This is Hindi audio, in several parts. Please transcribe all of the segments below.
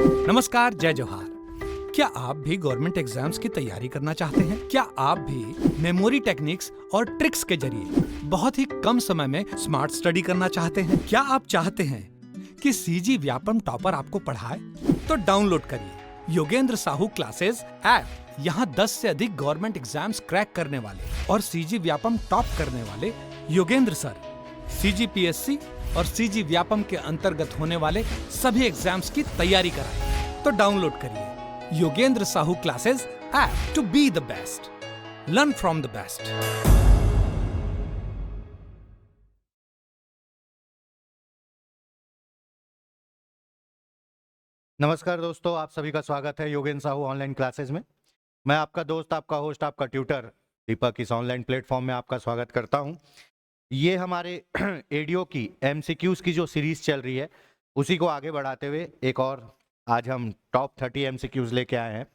नमस्कार, जय जोहार। क्या आप भी गवर्नमेंट एग्जाम्स की तैयारी करना चाहते हैं? क्या आप भी मेमोरी टेक्निक्स और ट्रिक्स के जरिए बहुत ही कम समय में स्मार्ट स्टडी करना चाहते हैं? क्या आप चाहते हैं कि सीजी व्यापम टॉपर आपको पढ़ाए? तो डाउनलोड करिए योगेंद्र साहू क्लासेस ऐप। यहाँ 10 से अधिक गवर्नमेंट एग्जाम्स क्रैक करने वाले और सीजी व्यापम टॉप करने वाले योगेंद्र सर सीजीपीएससी और सीजी व्यापम के अंतर्गत होने वाले सभी एग्जाम्स की तैयारी कराएं। तो डाउनलोड करिए Yogendra Sahu classes app to be the best, learn from the best. नमस्कार दोस्तों, आप सभी का स्वागत है योगेंद्र साहू ऑनलाइन क्लासेस में। मैं आपका दोस्त, आपका होस्ट, आपका ट्यूटर दीपक इस ऑनलाइन प्लेटफॉर्म में आपका स्वागत करता हूं। ये हमारे एडीओ की एमसीक्यूज की जो सीरीज चल रही है उसी को आगे बढ़ाते हुए एक और आज हम टॉप 30 एमसीक्यूज लेके आए हैं।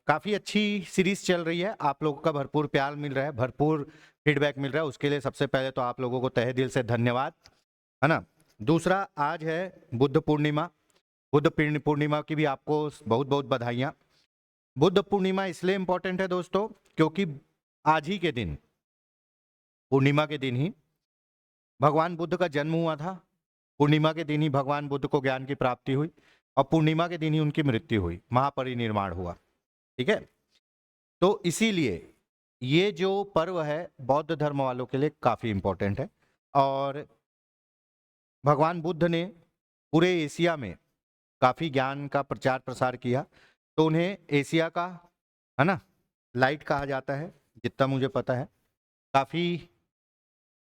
काफ़ी अच्छी सीरीज चल रही है, आप लोगों का भरपूर प्यार मिल रहा है, भरपूर फीडबैक मिल रहा है। उसके लिए सबसे पहले तो आप लोगों को तहे दिल से धन्यवाद, है ना। दूसरा, आज है बुद्ध पूर्णिमा। बुद्ध पूर्णिमा की भी आपको बहुत बहुत बधाइयाँ। बुद्ध पूर्णिमा इसलिए इम्पोर्टेंट है दोस्तों क्योंकि आज ही के दिन, पूर्णिमा के दिन ही भगवान बुद्ध का जन्म हुआ था। पूर्णिमा के दिन ही भगवान बुद्ध को ज्ञान की प्राप्ति हुई और पूर्णिमा के दिन ही उनकी मृत्यु हुई, महापरिनिर्वाण हुआ। ठीक है, तो इसीलिए ये जो पर्व है बौद्ध धर्म वालों के लिए काफी इंपॉर्टेंट है। और भगवान बुद्ध ने पूरे एशिया में काफी ज्ञान का प्रचार प्रसार किया, तो उन्हें एशिया का, है ना, लाइट कहा जाता है, जितना मुझे पता है। काफी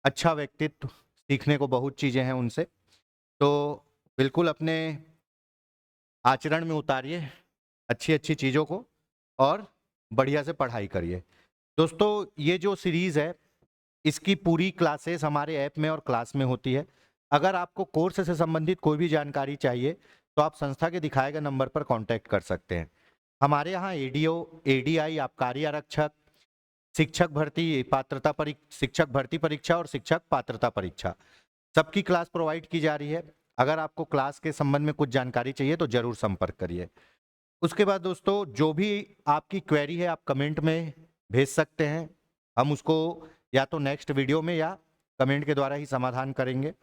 अच्छा व्यक्तित्व, सीखने को बहुत चीजें हैं उनसे, तो बिल्कुल अपने आचरण में उतारिए अच्छी अच्छी चीजों को और बढ़िया से पढ़ाई करिए। दोस्तों, ये जो सीरीज है इसकी पूरी क्लासेस हमारे ऐप में और क्लास में होती है। अगर आपको कोर्स से संबंधित कोई भी जानकारी चाहिए तो आप संस्था के दिखाए गए नंबर पर कांटेक्ट कर सकते हैं। हमारे यहाँ एडीओ, एडीआई, आबकारी आरक्षक, शिक्षक भर्ती परीक्षा और शिक्षक पात्रता परीक्षा सबकी क्लास प्रोवाइड की जा रही है। अगर आपको क्लास के संबंध में कुछ जानकारी चाहिए तो जरूर संपर्क करिए। उसके बाद दोस्तों, जो भी आपकी क्वेरी है आप कमेंट में भेज सकते हैं, हम उसको या तो नेक्स्ट वीडियो में या कमेंट के द्वारा ही समाधान करेंगे।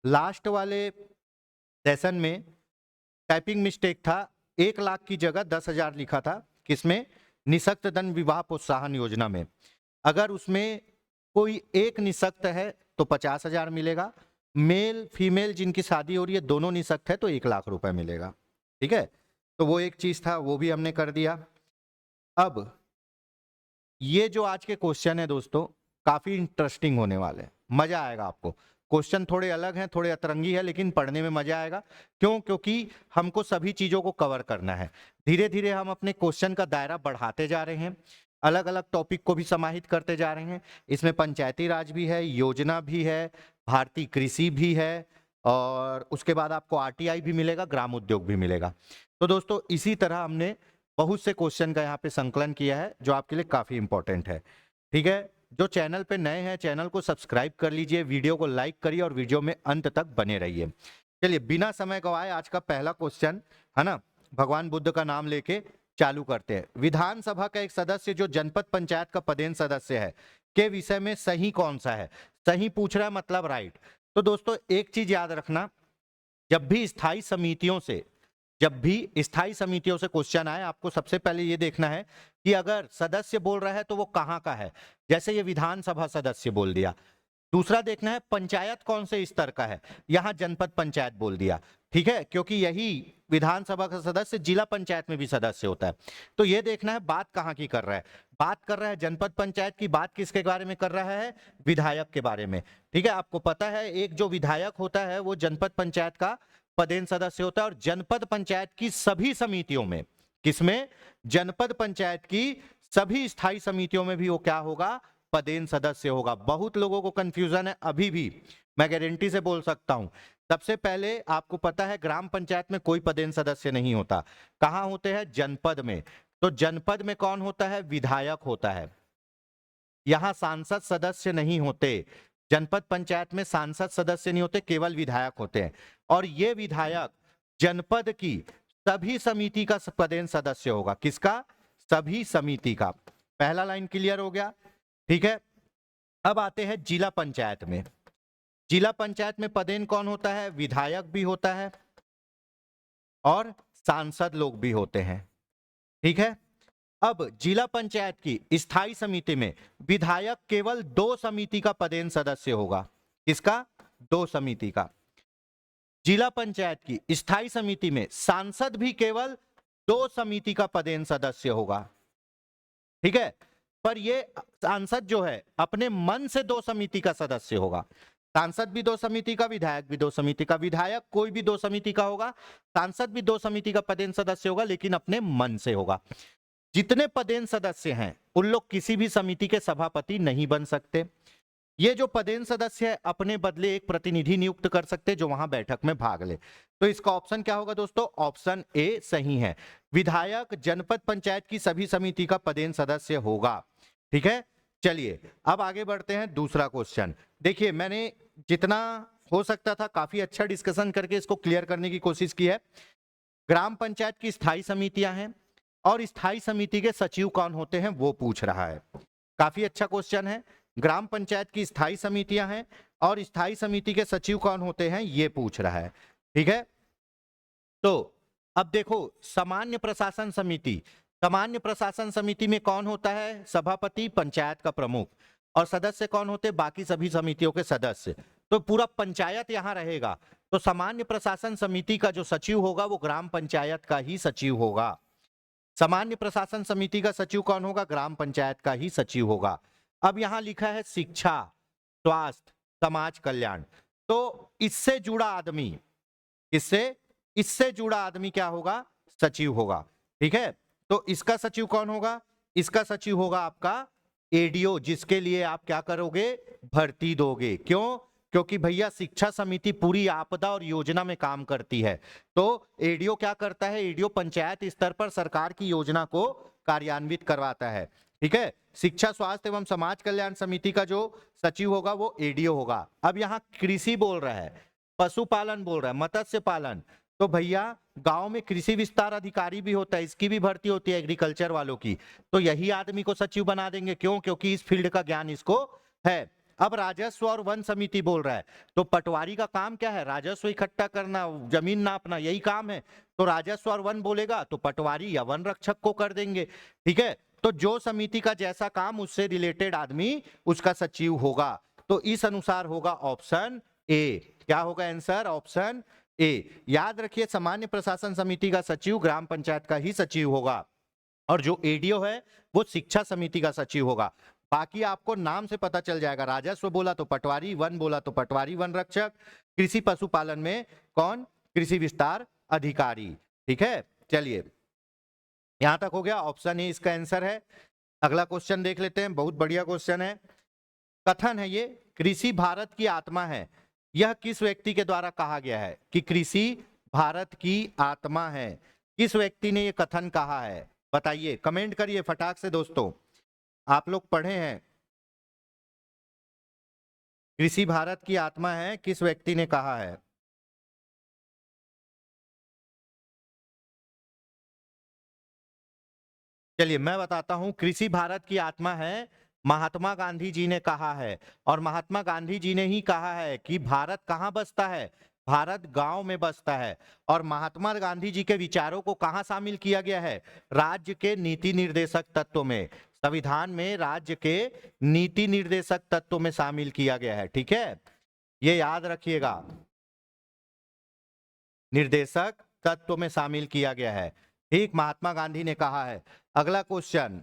लास्ट वाले सेशन में टाइपिंग मिस्टेक था, 1 लाख की जगह 10,000 लिखा था, किसमें? निःशक्त धन विवाह प्रोत्साहन योजना में। अगर उसमें कोई एक निःशक्त है तो 50,000 मिलेगा, मेल फीमेल जिनकी शादी हो रही है दोनों निःशक्त है तो 1 लाख रुपए मिलेगा। ठीक है, तो वो एक चीज था, वो भी हमने कर दिया। अब ये जो आज के क्वेश्चन है दोस्तों काफी इंटरेस्टिंग होने वाले हैं, मजा आएगा आपको। क्वेश्चन थोड़े अलग हैं, थोड़े अतरंगी है, लेकिन पढ़ने में मजा आएगा। क्यों? क्योंकि हमको सभी चीजों को कवर करना है। धीरे धीरे हम अपने क्वेश्चन का दायरा बढ़ाते जा रहे हैं, अलग अलग टॉपिक को भी समाहित करते जा रहे हैं। इसमें पंचायती राज भी है, योजना भी है, भारतीय कृषि भी है, और उसके बाद आपको आरटीआई भी मिलेगा, ग्राम उद्योग भी मिलेगा। तो दोस्तों इसी तरह हमने बहुत से क्वेश्चन का यहाँ पे संकलन किया है जो आपके लिए काफी इंपॉर्टेंट है। ठीक है, जो चैनल पे नए हैं चैनल को सब्सक्राइब कर लीजिए, वीडियो को लाइक करिए और वीडियो में अंत तक बने रहिए। चलिए बिना समय गवाए आज का पहला क्वेश्चन, है ना, भगवान बुद्ध का नाम लेके चालू करते हैं। विधानसभा का एक सदस्य जो जनपद पंचायत का पदेन सदस्य है के विषय में सही कौन सा है? सही पूछ रहा है, मतलब राइट। तो दोस्तों एक चीज याद रखना, जब भी स्थायी समितियों से क्वेश्चन आए, आपको सबसे पहले ये देखना है कि अगर सदस्य बोल रहा है तो वो कहाँ का है। जैसे ये विधानसभा सदस्य बोल दिया। दूसरा देखना है पंचायत कौन से स्तर का है, यहां जनपद पंचायत बोल दिया। ठीक है, क्योंकि यही विधानसभा का सदस्य जिला पंचायत में भी सदस्य होता है। तो ये देखना है बात कहाँ की कर रहा है। बात कर रहा है जनपद पंचायत की, बात किसके बारे में कर रहा है? विधायक के बारे में। ठीक है, आपको पता है एक जो विधायक होता है वो जनपद पंचायत का पदेन सदस्य होता है, और जनपद पंचायत की सभी समितियों में, किसमें? जनपद पंचायत की सभी स्थायी समितियों में भी वो क्या होगा? पदेन सदस्य होगा। बहुत लोगों को कंफ्यूजन है अभी भी, मैं गारंटी से बोल सकता हूं। सबसे पहले आपको पता है ग्राम पंचायत में कोई पदेन सदस्य नहीं होता, कहां होते हैं? जनपद में। तो जनपद में कौन होता है? विधायक होता है। यहां सांसद सदस्य नहीं होते, जनपद पंचायत में सांसद सदस्य नहीं होते, केवल विधायक होते हैं। और ये विधायक जनपद की सभी समिति का पदेन सदस्य होगा। किसका? सभी समिति का। पहला लाइन क्लियर हो गया, ठीक है। अब आते हैं जिला पंचायत में। जिला पंचायत में पदेन कौन होता है? विधायक भी होता है और सांसद लोग भी होते हैं, ठीक है। अब जिला पंचायत की स्थायी समिति में विधायक केवल 2 समिति का पदेन सदस्य होगा। किसका? 2 समिति का। जिला पंचायत की स्थायी समिति में सांसद भी केवल 2 समिति का पदेन सदस्य होगा, ठीक है। पर ये सांसद जो है अपने मन से 2 समिति का सदस्य होगा। सांसद भी 2 समिति का, विधायक भी 2 समिति का। विधायक कोई भी 2 समिति का होगा, सांसद भी 2 समिति का पदेन सदस्य होगा, लेकिन अपने मन से होगा। जितने पदेन सदस्य हैं उन लोग किसी भी समिति के सभापति नहीं बन सकते। ये जो पदेन सदस्य है अपने बदले एक प्रतिनिधि नियुक्त कर सकते जो वहां बैठक में भाग ले। तो इसका ऑप्शन क्या होगा दोस्तों? ऑप्शन ए सही है। विधायक जनपद पंचायत की सभी समिति का पदेन सदस्य होगा, ठीक है। चलिए अब आगे बढ़ते हैं। दूसरा क्वेश्चन देखिए, मैंने जितना हो सकता था काफी अच्छा डिस्कशन करके इसको क्लियर करने की कोशिश की है। ग्राम पंचायत की स्थायी समितियां हैं और स्थायी समिति के सचिव कौन होते हैं वो पूछ रहा है। काफी अच्छा क्वेश्चन है। ग्राम पंचायत की स्थायी समितियां हैं और स्थायी समिति के सचिव कौन होते हैं ये पूछ रहा है, ठीक है। तो अब देखो, सामान्य प्रशासन समिति, सामान्य प्रशासन समिति में कौन होता है? सभापति, पंचायत का प्रमुख, और सदस्य कौन होते हैं? बाकी सभी समितियों के सदस्य। तो पूरा पंचायत यहां रहेगा। तो सामान्य प्रशासन समिति का जो सचिव होगा वो ग्राम पंचायत का ही सचिव होगा। सामान्य प्रशासन समिति का सचिव कौन होगा? ग्राम पंचायत का ही सचिव होगा। अब यहां लिखा है शिक्षा, स्वास्थ्य, समाज कल्याण। तो इससे जुड़ा आदमी, इससे जुड़ा आदमी क्या होगा? सचिव होगा, ठीक है। तो इसका सचिव कौन होगा? इसका सचिव होगा आपका एडीओ, जिसके लिए आप क्या करोगे? भर्ती दोगे। क्यों? क्योंकि भैया शिक्षा समिति पूरी आपदा और योजना में काम करती है। तो एडीओ क्या करता है? एडीओ पंचायत स्तर पर सरकार की योजना को कार्यान्वित करवाता है, ठीक है। शिक्षा, स्वास्थ्य एवं समाज कल्याण समिति का जो सचिव होगा वो एडीओ होगा। अब यहाँ कृषि बोल रहा है, पशुपालन बोल रहा है, मत्स्य पालन। तो भैया गांव में कृषि विस्तार अधिकारी भी होता है, इसकी भी भर्ती होती है एग्रीकल्चर वालों की। तो यही आदमी को सचिव बना देंगे। क्यों? क्योंकि इस फील्ड का ज्ञान इसको है। अब राजस्व और वन समिति बोल रहा है, तो पटवारी का काम क्या है? राजस्व इकट्ठा करना, जमीन नापना, यही काम है। तो राजस्व और वन बोलेगा तो पटवारी या वन रक्षक को कर देंगे, ठीक है। तो जो समिति का जैसा काम उससे रिलेटेड आदमी उसका सचिव होगा। तो इस अनुसार होगा ऑप्शन ए। क्या होगा आंसर? Option A. याद रखिए, सामान्य प्रशासन समिति का सचिव ग्राम पंचायत का ही सचिव होगा और जो एडीओ है वो शिक्षा समिति का सचिव होगा। बाकी आपको नाम से पता चल जाएगा। राजस्व बोला तो पटवारी, वन बोला तो पटवारी वन रक्षक, कृषि पशुपालन में कौन? कृषि विस्तार अधिकारी, ठीक है। चलिए यहां तक हो गया। ऑप्शन ए इसका आंसर है। अगला क्वेश्चन देख लेते हैं, बहुत बढ़िया क्वेश्चन है। कथन है ये, कृषि भारत की आत्मा है। यह किस व्यक्ति के द्वारा कहा गया है कि कृषि भारत की आत्मा है? किस व्यक्ति ने यह कथन कहा है? बताइए, कमेंट करिए फटाक से दोस्तों। आप लोग पढ़े हैं, कृषि भारत की आत्मा है, किस व्यक्ति ने कहा है? चलिए मैं बताता हूं। कृषि भारत की आत्मा है, महात्मा गांधी जी ने कहा है। और महात्मा गांधी जी ने ही कहा है कि भारत कहां बसता है? भारत गांव में बसता है। और महात्मा गांधी जी के विचारों को कहां शामिल किया गया है? राज्य के नीति निर्देशक तत्वों में, संविधान में राज्य के नीति निर्देशक तत्वों में शामिल किया गया है, ठीक है। ये याद रखिएगा, निर्देशक तत्व में शामिल किया गया है, ठीक। महात्मा गांधी ने कहा है। अगला क्वेश्चन,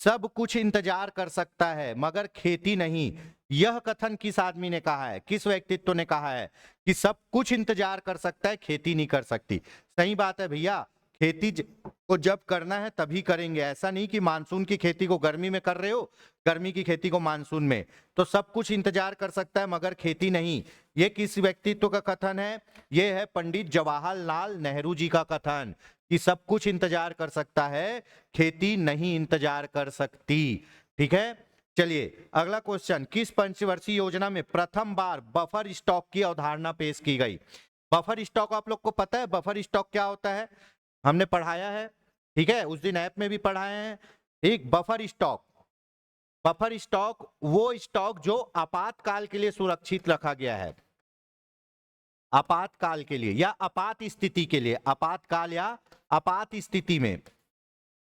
सब कुछ इंतजार कर सकता है मगर खेती नहीं। यह कथन किस आदमी ने कहा है? किस व्यक्तित्व ने कहा है कि सब कुछ इंतजार कर सकता है, खेती नहीं कर सकती? सही बात है भैया, खेती को जब करना है तभी करेंगे। ऐसा नहीं कि मानसून की खेती को गर्मी में कर रहे हो, गर्मी की खेती को मानसून में। तो सब कुछ इंतजार कर सकता है मगर खेती नहीं। ये किस व्यक्तित्व का कथन है? ये है पंडित जवाहरलाल नेहरू जी का कथन कि सब कुछ इंतजार कर सकता है, खेती नहीं इंतजार कर सकती, ठीक है। चलिए अगला क्वेश्चन, किस पंचवर्षीय योजना में प्रथम बार बफर स्टॉक की अवधारणा पेश की गई? बफर स्टॉक आप लोग को पता है बफर स्टॉक क्या होता है? हमने पढ़ाया है, ठीक है, उस दिन ऐप में भी पढ़ाए हैं। एक बफर स्टॉक वो स्टॉक जो आपातकाल के लिए सुरक्षित रखा गया है, आपातकाल के लिए या आपात स्थिति के लिए, आपातकाल या आपात स्थिति में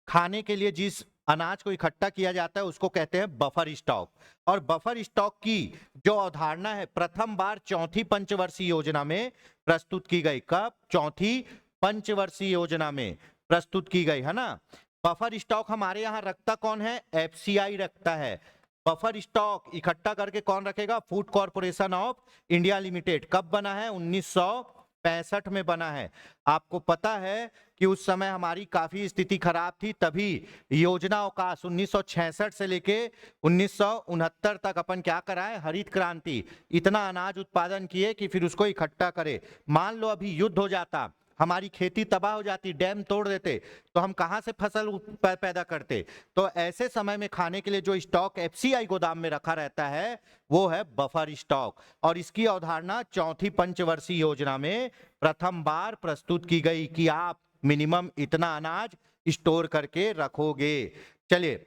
खाने के लिए जिस अनाज को इकट्ठा किया जाता है उसको कहते हैं बफर स्टॉक। और बफर स्टॉक की जो अवधारणा है प्रथम बार चौथी पंचवर्षीय योजना में प्रस्तुत की गई। कब? चौथी पंचवर्षीय योजना में प्रस्तुत की गई, है ना। बफर स्टॉक हमारे यहाँ रखता कौन है? एफसीआई रखता है। बफर स्टॉक इकट्ठा करके कौन रखेगा? Food corporation of India limited. कब बना है? 1965 में बना है। आपको पता है कि उस समय हमारी काफी स्थिति खराब थी, तभी योजना अवकाश 1966 से लेके 1969 तक अपन क्या कराए? हरित क्रांति। इतना अनाज उत्पादन किए कि फिर उसको इकट्ठा करे। मान लो अभी युद्ध हो जाता, हमारी खेती तबाह हो जाती, डैम तोड़ देते, तो हम कहां से फसल पैदा करते? तो ऐसे समय में खाने के लिए जो स्टॉक एफसीआई गोदाम में रखा रहता है वो है बफर स्टॉक। और इसकी अवधारणा चौथी पंचवर्षीय योजना में प्रथम बार प्रस्तुत की गई कि आप मिनिमम इतना अनाज स्टोर करके रखोगे। चलिए,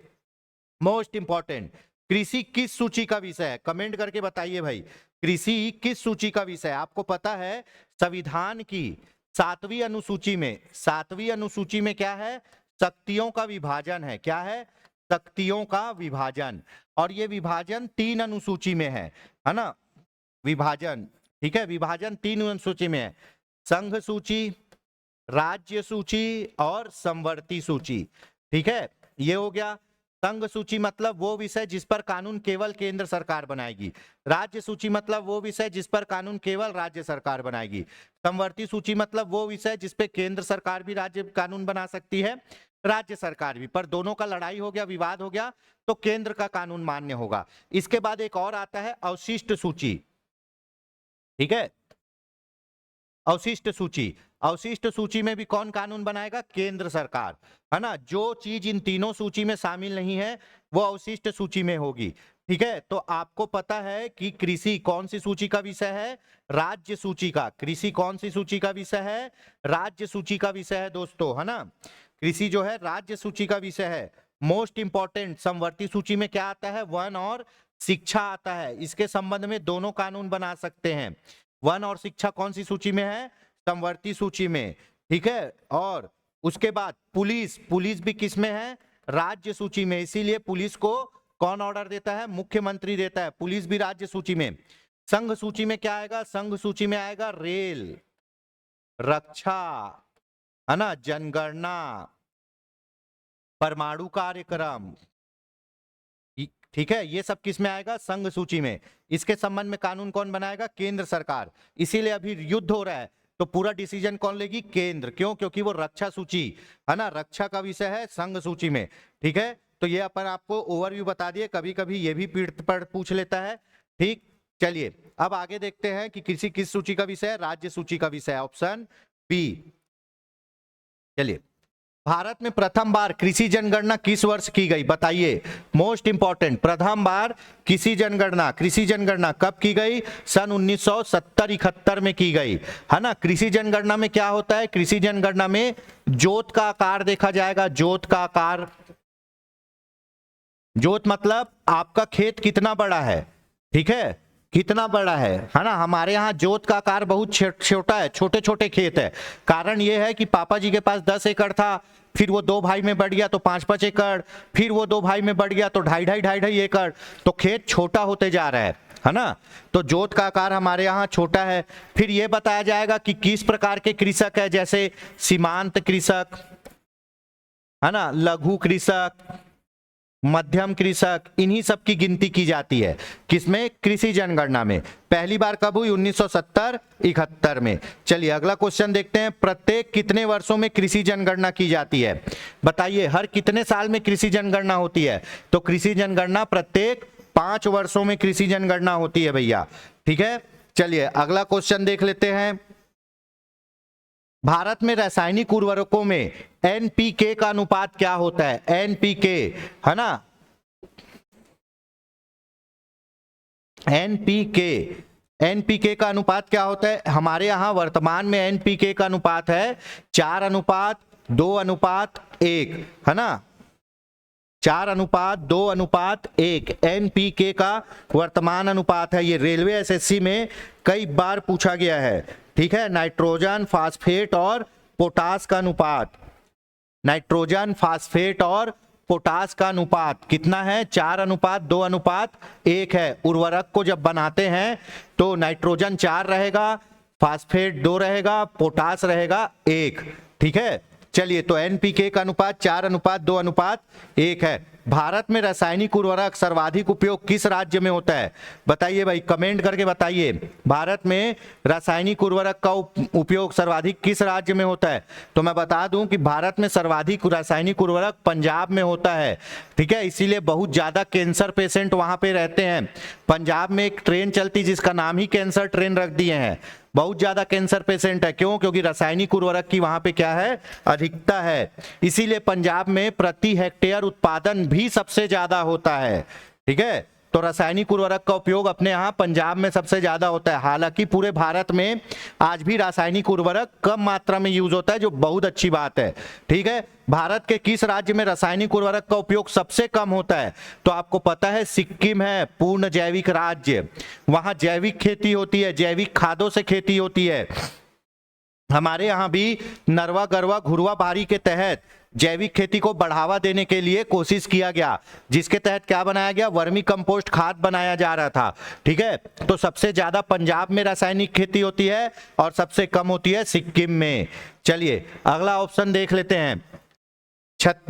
मोस्ट इंपॉर्टेंट, कृषि किस सूची का विषय है? कमेंट करके बताइए भाई, कृषि किस सूची का विषय है? आपको पता है संविधान की 7वीं अनुसूची में क्या है? शक्तियों का विभाजन है। क्या है? शक्तियों का विभाजन। और ये विभाजन 3 अनुसूची में है ना, विभाजन, ठीक है, विभाजन 3 अनुसूची में है। संघ सूची, राज्य सूची और समवर्ती सूची, ठीक है, ये हो गया। संघ सूची मतलब वो विषय जिस पर कानून केवल केंद्र सरकार बनाएगी। राज्य सूची मतलब वो विषय जिस पर कानून केवल राज्य सरकार बनाएगी। समवर्ती सूची मतलब वो विषय जिस पे केंद्र सरकार भी राज्य कानून बना सकती है, राज्य सरकार भी, पर दोनों का लड़ाई हो गया, विवाद हो गया, तो केंद्र का कानून मान्य होगा। इसके बाद एक और आता है अवशिष्ट सूची, ठीक है, अवशिष्ट सूची। अवशिष्ट सूची में भी कौन कानून बनाएगा? केंद्र सरकार, है ना। जो चीज इन तीनों सूची में शामिल नहीं है वो अवशिष्ट सूची में होगी, ठीक है। तो आपको पता है कि कृषि कौन सी सूची का विषय है? राज्य सूची का। कृषि कौन सी सूची का विषय है? राज्य सूची का विषय है दोस्तों, है ना। कृषि जो है राज्य सूची का विषय है। मोस्ट इंपॉर्टेंट, समवर्ती सूची में क्या आता है? वन और शिक्षा आता है। इसके संबंध में दोनों कानून बना सकते हैं। वन और शिक्षा कौन सी सूची में है? समवर्ती सूची में, ठीक है। और उसके बाद पुलिस भी किस में है? राज्य सूची में। इसीलिए पुलिस को कौन ऑर्डर देता है? मुख्यमंत्री देता है। पुलिस भी राज्य सूची में। संघ सूची में क्या आएगा? संघ सूची में आएगा रेल, रक्षा, है ना, जनगणना, परमाणु कार्यक्रम, ठीक है, ये सब किस में आएगा? संघ सूची में। इसके संबंध में कानून कौन बनाएगा? केंद्र सरकार। इसीलिए अभी युद्ध हो रहा है तो पूरा डिसीजन कौन लेगी? केंद्र। क्यों? क्योंकि वो रक्षा सूची, है ना, रक्षा का विषय है संघ सूची में, ठीक है। तो ये अपन आपको ओवरव्यू बता दिए, कभी कभी ये भी पीठ पर पूछ लेता है, ठीक। चलिए अब आगे देखते हैं कि कृषि किस सूची का विषय है? राज्य सूची का विषय है, ऑप्शन बी। चलिए, भारत में प्रथम बार कृषि जनगणना किस वर्ष की गई? बताइए, मोस्ट इंपॉर्टेंट, प्रथम बार कृषि जनगणना कब की गई? सन 1970-71 में की गई, है ना। कृषि जनगणना में क्या होता है? कृषि जनगणना में जोत का आकार देखा जाएगा। जोत का आकार, जोत मतलब आपका खेत कितना बड़ा है, ठीक है, कितना बड़ा है ना। हमारे यहाँ जोत का आकार बहुत छोटा है, छोटे छोटे खेत है। कारण ये है कि पापा जी के पास 10 एकड़ था, फिर वो 2 भाई में बढ़ गया तो 5-5 एकड़, फिर वो 2 भाई में बढ़ गया तो 2.5 एकड़, तो खेत छोटा होते जा रहा है ना। तो जोत का आकार हमारे यहाँ छोटा है। फिर ये बताया जाएगा कि किस प्रकार के कृषक है, जैसे सीमांत कृषक, है ना, लघु कृषक, मध्यम कृषक, इन्हीं सब की गिनती की जाती है। किसमें? कृषि जनगणना में। पहली बार कब हुई? 1970-71 में। चलिए अगला क्वेश्चन देखते हैं। प्रत्येक कितने वर्षों में कृषि जनगणना की जाती है? बताइए, हर कितने साल में कृषि जनगणना होती है? तो कृषि जनगणना प्रत्येक 5 वर्षों में कृषि जनगणना होती है भैया, ठीक है। चलिए अगला क्वेश्चन देख लेते हैं। भारत में रासायनिक उर्वरकों में एनपीके का अनुपात क्या होता है? एनपीके, है ना, एनपीके का अनुपात क्या होता है? हमारे यहाँ वर्तमान में एनपीके का अनुपात है 4:2:1, है ना? 4:2:1 एनपीके का वर्तमान अनुपात है। ये रेलवे एसएससी में कई बार पूछा गया है, ठीक है। नाइट्रोजन, फास्फेट और पोटास का अनुपात, नाइट्रोजन, फास्फेट और पोटास का अनुपात कितना है? 4:2:1 है। उर्वरक को जब बनाते हैं तो नाइट्रोजन 4 रहेगा, फास्फेट 2 रहेगा, पोटास रहेगा 1, ठीक है। चलिए, तो एनपीके का अनुपात 4:2:1 है। भारत में रासायनिक उर्वरक सर्वाधिक उपयोग किस राज्य में होता है? बताइए भाई, कमेंट करके बताइए। भारत में रासायनिक उर्वरक का उपयोग सर्वाधिक किस राज्य में होता है? तो मैं बता दूं कि भारत में सर्वाधिक रासायनिक उर्वरक पंजाब में होता है, ठीक है। इसीलिए बहुत ज्यादा कैंसर पेशेंट वहां पे रहते हैं। पंजाब में एक ट्रेन चलती जिसका नाम ही कैंसर ट्रेन रख दिए हैं। बहुत ज्यादा कैंसर पेशेंट है, क्यों? क्योंकि रासायनिक उर्वरक की वहां पे क्या है? अधिकता है। इसीलिए पंजाब में प्रति हेक्टेयर उत्पादन भी सबसे ज्यादा होता है, ठीक है। तो रासायनिक उर्वरक का उपयोग अपने यहाँ पंजाब में सबसे ज्यादा होता है। हालांकि पूरे भारत में आज भी रासायनिक उर्वरक कम मात्रा में यूज होता है, जो बहुत अच्छी बात है, ठीक है। भारत के किस राज्य में रासायनिक उर्वरक का उपयोग सबसे कम होता है? तो आपको पता है, सिक्किम है पूर्ण जैविक राज्य। वहां जैविक खेती होती है, जैविक खादों से खेती होती है। हमारे यहाँ भी नरवा, गरवा, घुरवा बारी के तहत जैविक खेती को बढ़ावा देने के लिए कोशिश किया गया, जिसके तहत क्या बनाया गया? वर्मी कंपोस्ट खाद बनाया जा रहा था, ठीक है। तो सबसे ज्यादा पंजाब में रासायनिक खेती होती है और सबसे कम होती है सिक्किम में। चलिए, अगला ऑप्शन देख लेते हैं।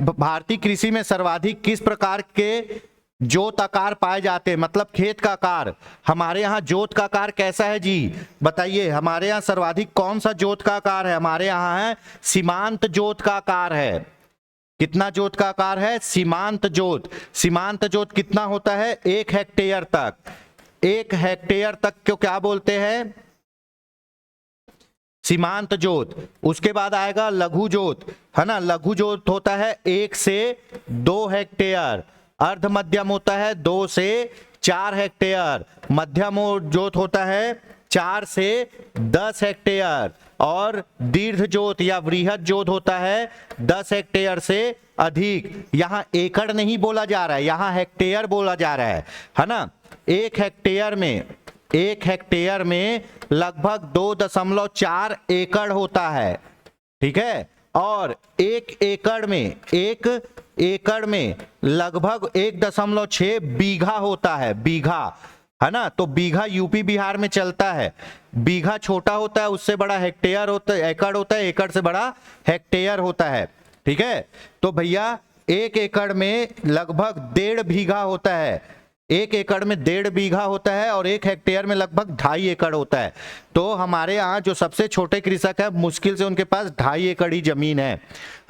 भारतीय कृषि में सर्वाधिक किस प्रकार के जोत आकार पाए जाते हैं? मतलब खेत का आकार। हमारे यहाँ जोत का आकार कैसा है जी? बताइए, हमारे यहाँ सर्वाधिक कौन सा जोत का आकार है? हमारे यहाँ है सीमांत जोत का आकार है। कितना जोत का आकार है? सीमांत जोत। सीमांत जोत कितना होता है? 1 हेक्टेयर तक। 1 हेक्टेयर तक को क्या बोलते हैं? सीमांत जोत। उसके बाद आएगा लघु जोत, है ना। लघु जोत होता है 1 से 2 हेक्टेयर। अर्ध मध्यम होता है 2 से 4 हेक्टेयर। मध्यम जोत होता है 4 से 10 हेक्टेयर। और दीर्घ जोत या वृहद जोत होता है 10 हेक्टेयर से अधिक। यहां एकड़ नहीं बोला जा रहा है, यहां हेक्टेयर बोला जा रहा है ना। 1 हेक्टेयर में लगभग 2.4 एकड़ होता है, ठीक है। और 1 एकड़ में लगभग 1.6 बीघा होता है, बीघा, है ना। तो बीघा यूपी बिहार में चलता है। बीघा छोटा होता है, उससे बड़ा हेक्टेयर होता है, एकड़ होता है, एकड़ से बड़ा हेक्टेयर होता है, ठीक है। तो भैया 1 एकड़ में लगभग 1.5 बीघा होता है। 1 एकड़ में 1.5 बीघा होता है और 1 हेक्टेयर में लगभग 2.5 एकड़ होता है। तो हमारे यहाँ जो सबसे छोटे कृषक है, मुश्किल से उनके पास 2.5 एकड़ ही जमीन है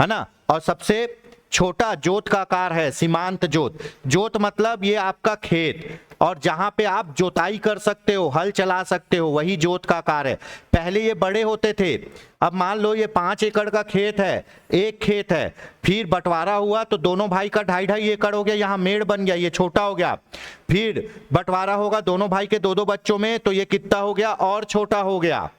ना। और सबसे छोटा जोत का आकार है सीमांत जोत। जोत मतलब ये आपका खेत, और जहां पे आप जोताई कर सकते हो, हल चला सकते हो, वही जोत का आकार है। पहले ये बड़े होते थे। अब मान लो ये 5 एकड़ का खेत है, एक खेत है, फिर बंटवारा हुआ तो दोनों भाई का 2.5 एकड़ हो गया, यहाँ मेड़ बन गया, ये छोटा हो गया। फिर बंटवारा होगा दोनों भाई के 2-2 बच्चों में, तो ये कितना हो गया? और छोटा हो गया,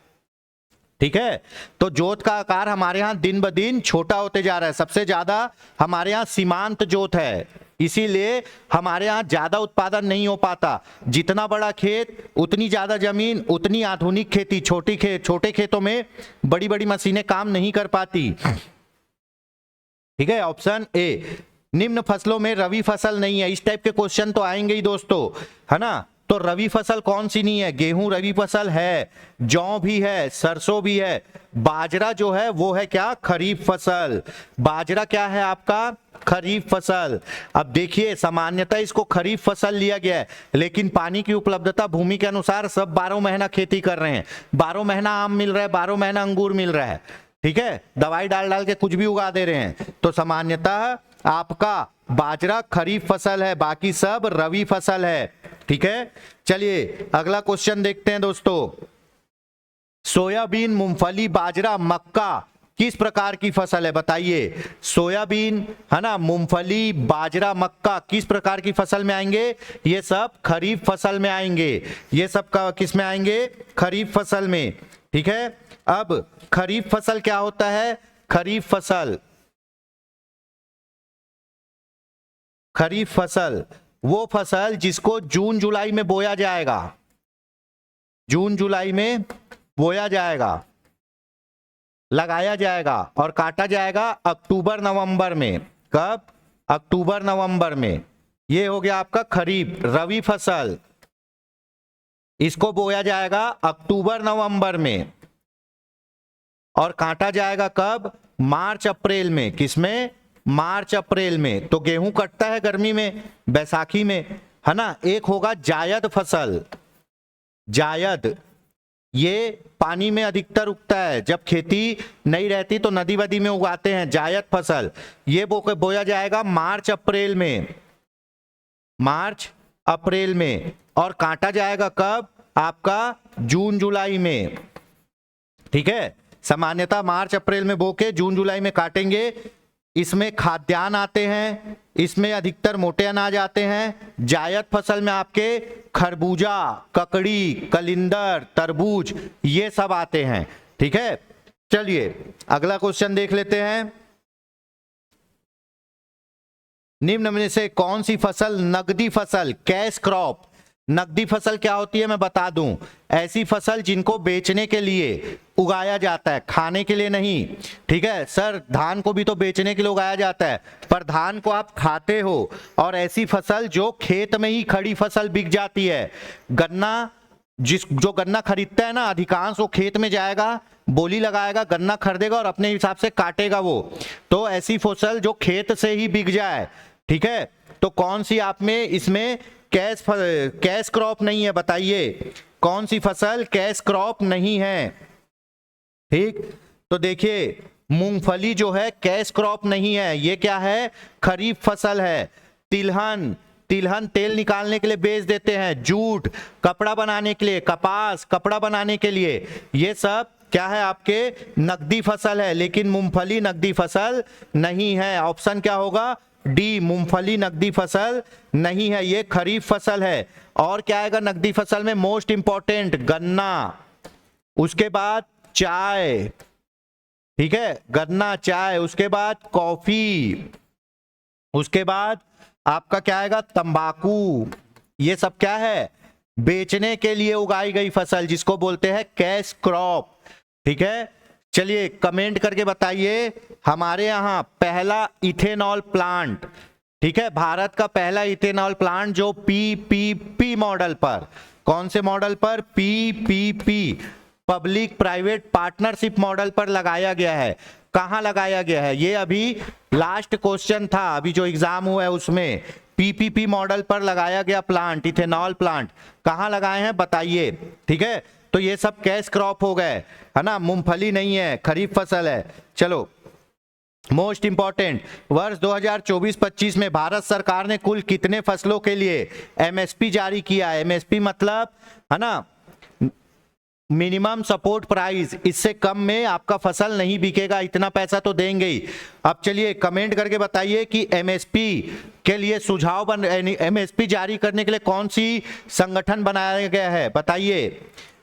ठीक है। तो जोत का आकार हमारे यहाँ दिन ब दिन छोटा होते जा रहा है। सबसे ज्यादा हमारे यहाँ सीमांत जोत है, इसीलिए हमारे यहाँ ज्यादा उत्पादन नहीं हो पाता। जितना बड़ा खेत उतनी ज्यादा जमीन, उतनी आधुनिक खेती। छोटे खेतों में बड़ी बड़ी मशीनें काम नहीं कर पाती, ठीक है। Option A. निम्न फसलों में रबी फसल नहीं है। इस टाइप के क्वेश्चन तो आएंगे ही दोस्तों, है ना। तो रबी फसल कौन सी नहीं है? गेहूं रबी फसल है, जौ भी है, सरसों भी है। बाजरा जो है वो है क्या? खरीफ फसल। बाजरा क्या है आपका? खरीफ फसल। अब देखिए, सामान्यतः इसको खरीफ फसल लिया गया है, लेकिन पानी की उपलब्धता भूमि के अनुसार सब 12 महीना खेती कर रहे हैं। 12 महीना आम मिल रहा है, 12 महीना अंगूर मिल रहा है, ठीक है। दवाई डाल के कुछ भी उगा दे रहे हैं। तो सामान्यतः आपका बाजरा खरीफ फसल है, बाकी सब रबी फसल है, ठीक है। चलिए अगला क्वेश्चन देखते हैं दोस्तों। सोयाबीन, मूंगफली, बाजरा, मक्का किस प्रकार की फसल है बताइए? सोयाबीन है ना, मूंगफली, बाजरा, मक्का किस प्रकार की फसल में आएंगे? ये सब खरीफ फसल में आएंगे। ये सब किस में आएंगे? खरीफ फसल में। ठीक है, अब खरीफ फसल क्या होता है? खरीफ फसल वो फसल जिसको जून जुलाई में बोया जाएगा, जून जुलाई में बोया जाएगा, लगाया जाएगा और काटा जाएगा अक्टूबर नवंबर में। कब? अक्टूबर नवंबर में। ये हो गया आपका खरीफ। रबी फसल, इसको बोया जाएगा अक्टूबर नवंबर में और काटा जाएगा कब? मार्च अप्रैल में। किसमें? मार्च अप्रैल में। तो गेहूं कटता है गर्मी में, बैसाखी में, है ना। एक होगा जायद फसल। जायद ये पानी में अधिकतर उगता है, जब खेती नहीं रहती तो नदी वदी में उगाते हैं जायद फसल। ये बोया जाएगा मार्च अप्रैल में, मार्च अप्रैल में और काटा जाएगा कब? आपका जून जुलाई में। ठीक है, सामान्यतः मार्च अप्रैल में बो के जून जुलाई में काटेंगे। इसमें खाद्यान्न आते हैं, इसमें अधिकतर मोटे अनाज आते हैं। जायद फसल में आपके खरबूजा, ककड़ी, कलिंदर, तरबूज ये सब आते हैं। ठीक है, चलिए अगला क्वेश्चन देख लेते हैं। निम्न में से कौन सी फसल नगदी फसल, कैश क्रॉप? नगदी फसल क्या होती है मैं बता दूं, ऐसी फसल जिनको बेचने के लिए उगाया जाता है, खाने के लिए नहीं। ठीक है सर, धान को भी तो बेचने के लिए उगाया जाता है, पर धान को आप खाते हो। और ऐसी फसल जो खेत में ही खड़ी फसल बिक जाती है। गन्ना, जो गन्ना खरीदता है ना, अधिकांश वो खेत में जाएगा, बोली लगाएगा, गन्ना खरीदेगा और अपने हिसाब से काटेगा वो। तो ऐसी फसल जो खेत से ही बिक जाए। ठीक है, तो कौन सी आप में इसमें कैश क्रॉप नहीं है? बताइए कौन सी फसल कैश क्रॉप नहीं है? ठीक, तो देखिए मूंगफली जो है कैश क्रॉप नहीं है, ये क्या है? खरीफ फसल है। तिलहन, तिलहन तेल निकालने के लिए बेच देते हैं। जूट कपड़ा बनाने के लिए, कपास कपड़ा बनाने के लिए, ये सब क्या है? आपके नकदी फसल है। लेकिन मूंगफली नकदी फसल नहीं है। ऑप्शन क्या होगा? डी, मूंगफली नकदी फसल नहीं है, ये खरीफ फसल है। और क्या आएगा नकदी फसल में? मोस्ट इंपॉर्टेंट गन्ना, उसके बाद चाय। ठीक है, गन्ना, चाय, उसके बाद कॉफी, उसके बाद आपका क्या आएगा? तंबाकू। ये सब क्या है? बेचने के लिए उगाई गई फसल, जिसको बोलते हैं कैश क्रॉप। ठीक है, चलिए कमेंट करके बताइए हमारे यहाँ पहला इथेनॉल प्लांट, ठीक है, भारत का पहला इथेनॉल प्लांट जो पीपीपी मॉडल पर, कौन से मॉडल पर? PPP, public private partnership model पर लगाया गया है। कहाँ लगाया गया है? ये अभी लास्ट क्वेश्चन था, अभी जो एग्जाम हुआ है उसमें पीपीपी मॉडल पर लगाया गया प्लांट, इथेनॉल प्लांट कहाँ लगाए हैं बताइए। ठीक है, तो ये सब कैश क्रॉप हो गए, है ना, मूंगफली नहीं है, खरीफ फसल है। चलो मोस्ट इंपॉर्टेंट, वर्ष 2024-25 में भारत सरकार ने कुल कितने फसलों के लिए एमएसपी जारी किया है? एमएसपी मतलब है ना, मिनिमम सपोर्ट प्राइस, इससे कम में आपका फसल नहीं बिकेगा, इतना पैसा तो देंगे ही। अब चलिए कमेंट करके बताइए कि एमएसपी के लिए सुझाव एमएसपी जारी करने के लिए कौन सी संगठन बनाया गया है? बताइए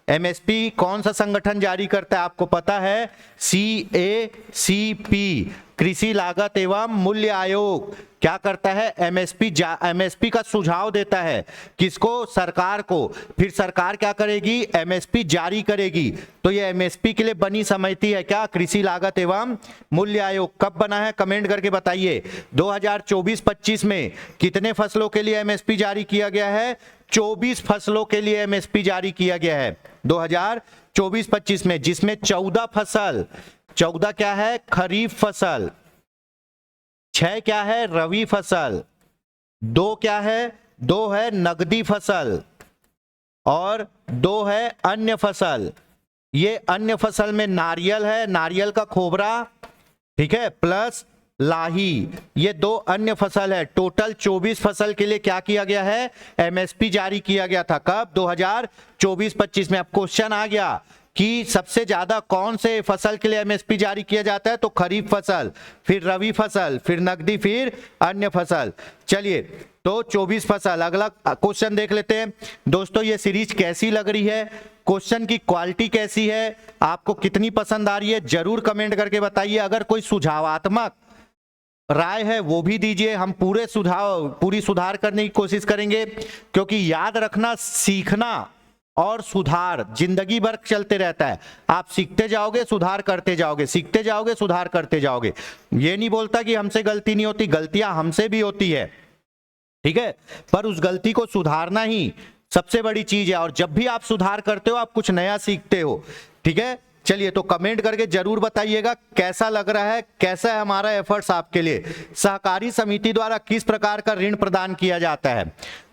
एमएसपी कौन सा संगठन जारी करता है? आपको पता है, CACP, कृषि लागत एवं मूल्य आयोग क्या करता है? एमएसपी का सुझाव देता है, किसको? सरकार को। फिर सरकार क्या करेगी? एमएसपी जारी करेगी। तो ये एमएसपी के लिए बनी समिति है क्या? कृषि लागत एवं मूल्य आयोग। कब बना है? कमेंट करके बताइए। 2024-25 में कितने फसलों के लिए एमएसपी जारी किया गया है? 24 फसलों के लिए एमएसपी जारी किया गया है 2024-25 में, जिसमें 14 फसल, 14 क्या है? खरीफ फसल, 6 क्या है? रबी फसल, 2 क्या है? 2 है नगदी फसल और 2 है अन्य फसल। ये अन्य फसल में नारियल है, नारियल का खोबरा, ठीक है, प्लस लाही, ये 2 अन्य फसल है। टोटल 24 फसल के लिए क्या किया गया है? एमएसपी जारी किया गया था। कब? 2024-25 में। अब क्वेश्चन आ गया कि सबसे ज्यादा कौन से फसल के लिए एमएसपी जारी किया जाता है, तो खरीफ फसल, फिर रबी फसल, फिर नकदी, फिर अन्य फसल। चलिए तो 24 फसल। अगला क्वेश्चन देख लेते हैं दोस्तों। ये सीरीज कैसी लग रही है, क्वेश्चन की क्वालिटी कैसी है, आपको कितनी पसंद आ रही है, जरूर कमेंट करके बताइए। अगर कोई सुझावात्मक राय है वो भी दीजिए, हम पूरी सुधार करने की कोशिश करेंगे, क्योंकि याद रखना, सीखना और सुधार जिंदगी भर चलते रहता है। आप सीखते जाओगे, सुधार करते जाओगे, सीखते जाओगे, सुधार करते जाओगे। ये नहीं बोलता कि हमसे गलती नहीं होती, गलतियां हमसे भी होती है, ठीक है, पर उस गलती को सुधारना ही सबसे बड़ी चीज है। और जब भी आप सुधार करते हो आप कुछ नया सीखते हो, ठीक है। चलिए तो कमेंट करके जरूर बताइएगा कैसा लग रहा है, कैसा है हमारा एफर्ट्स आपके लिए। सहकारी समिति द्वारा किस प्रकार का ऋण प्रदान किया जाता है।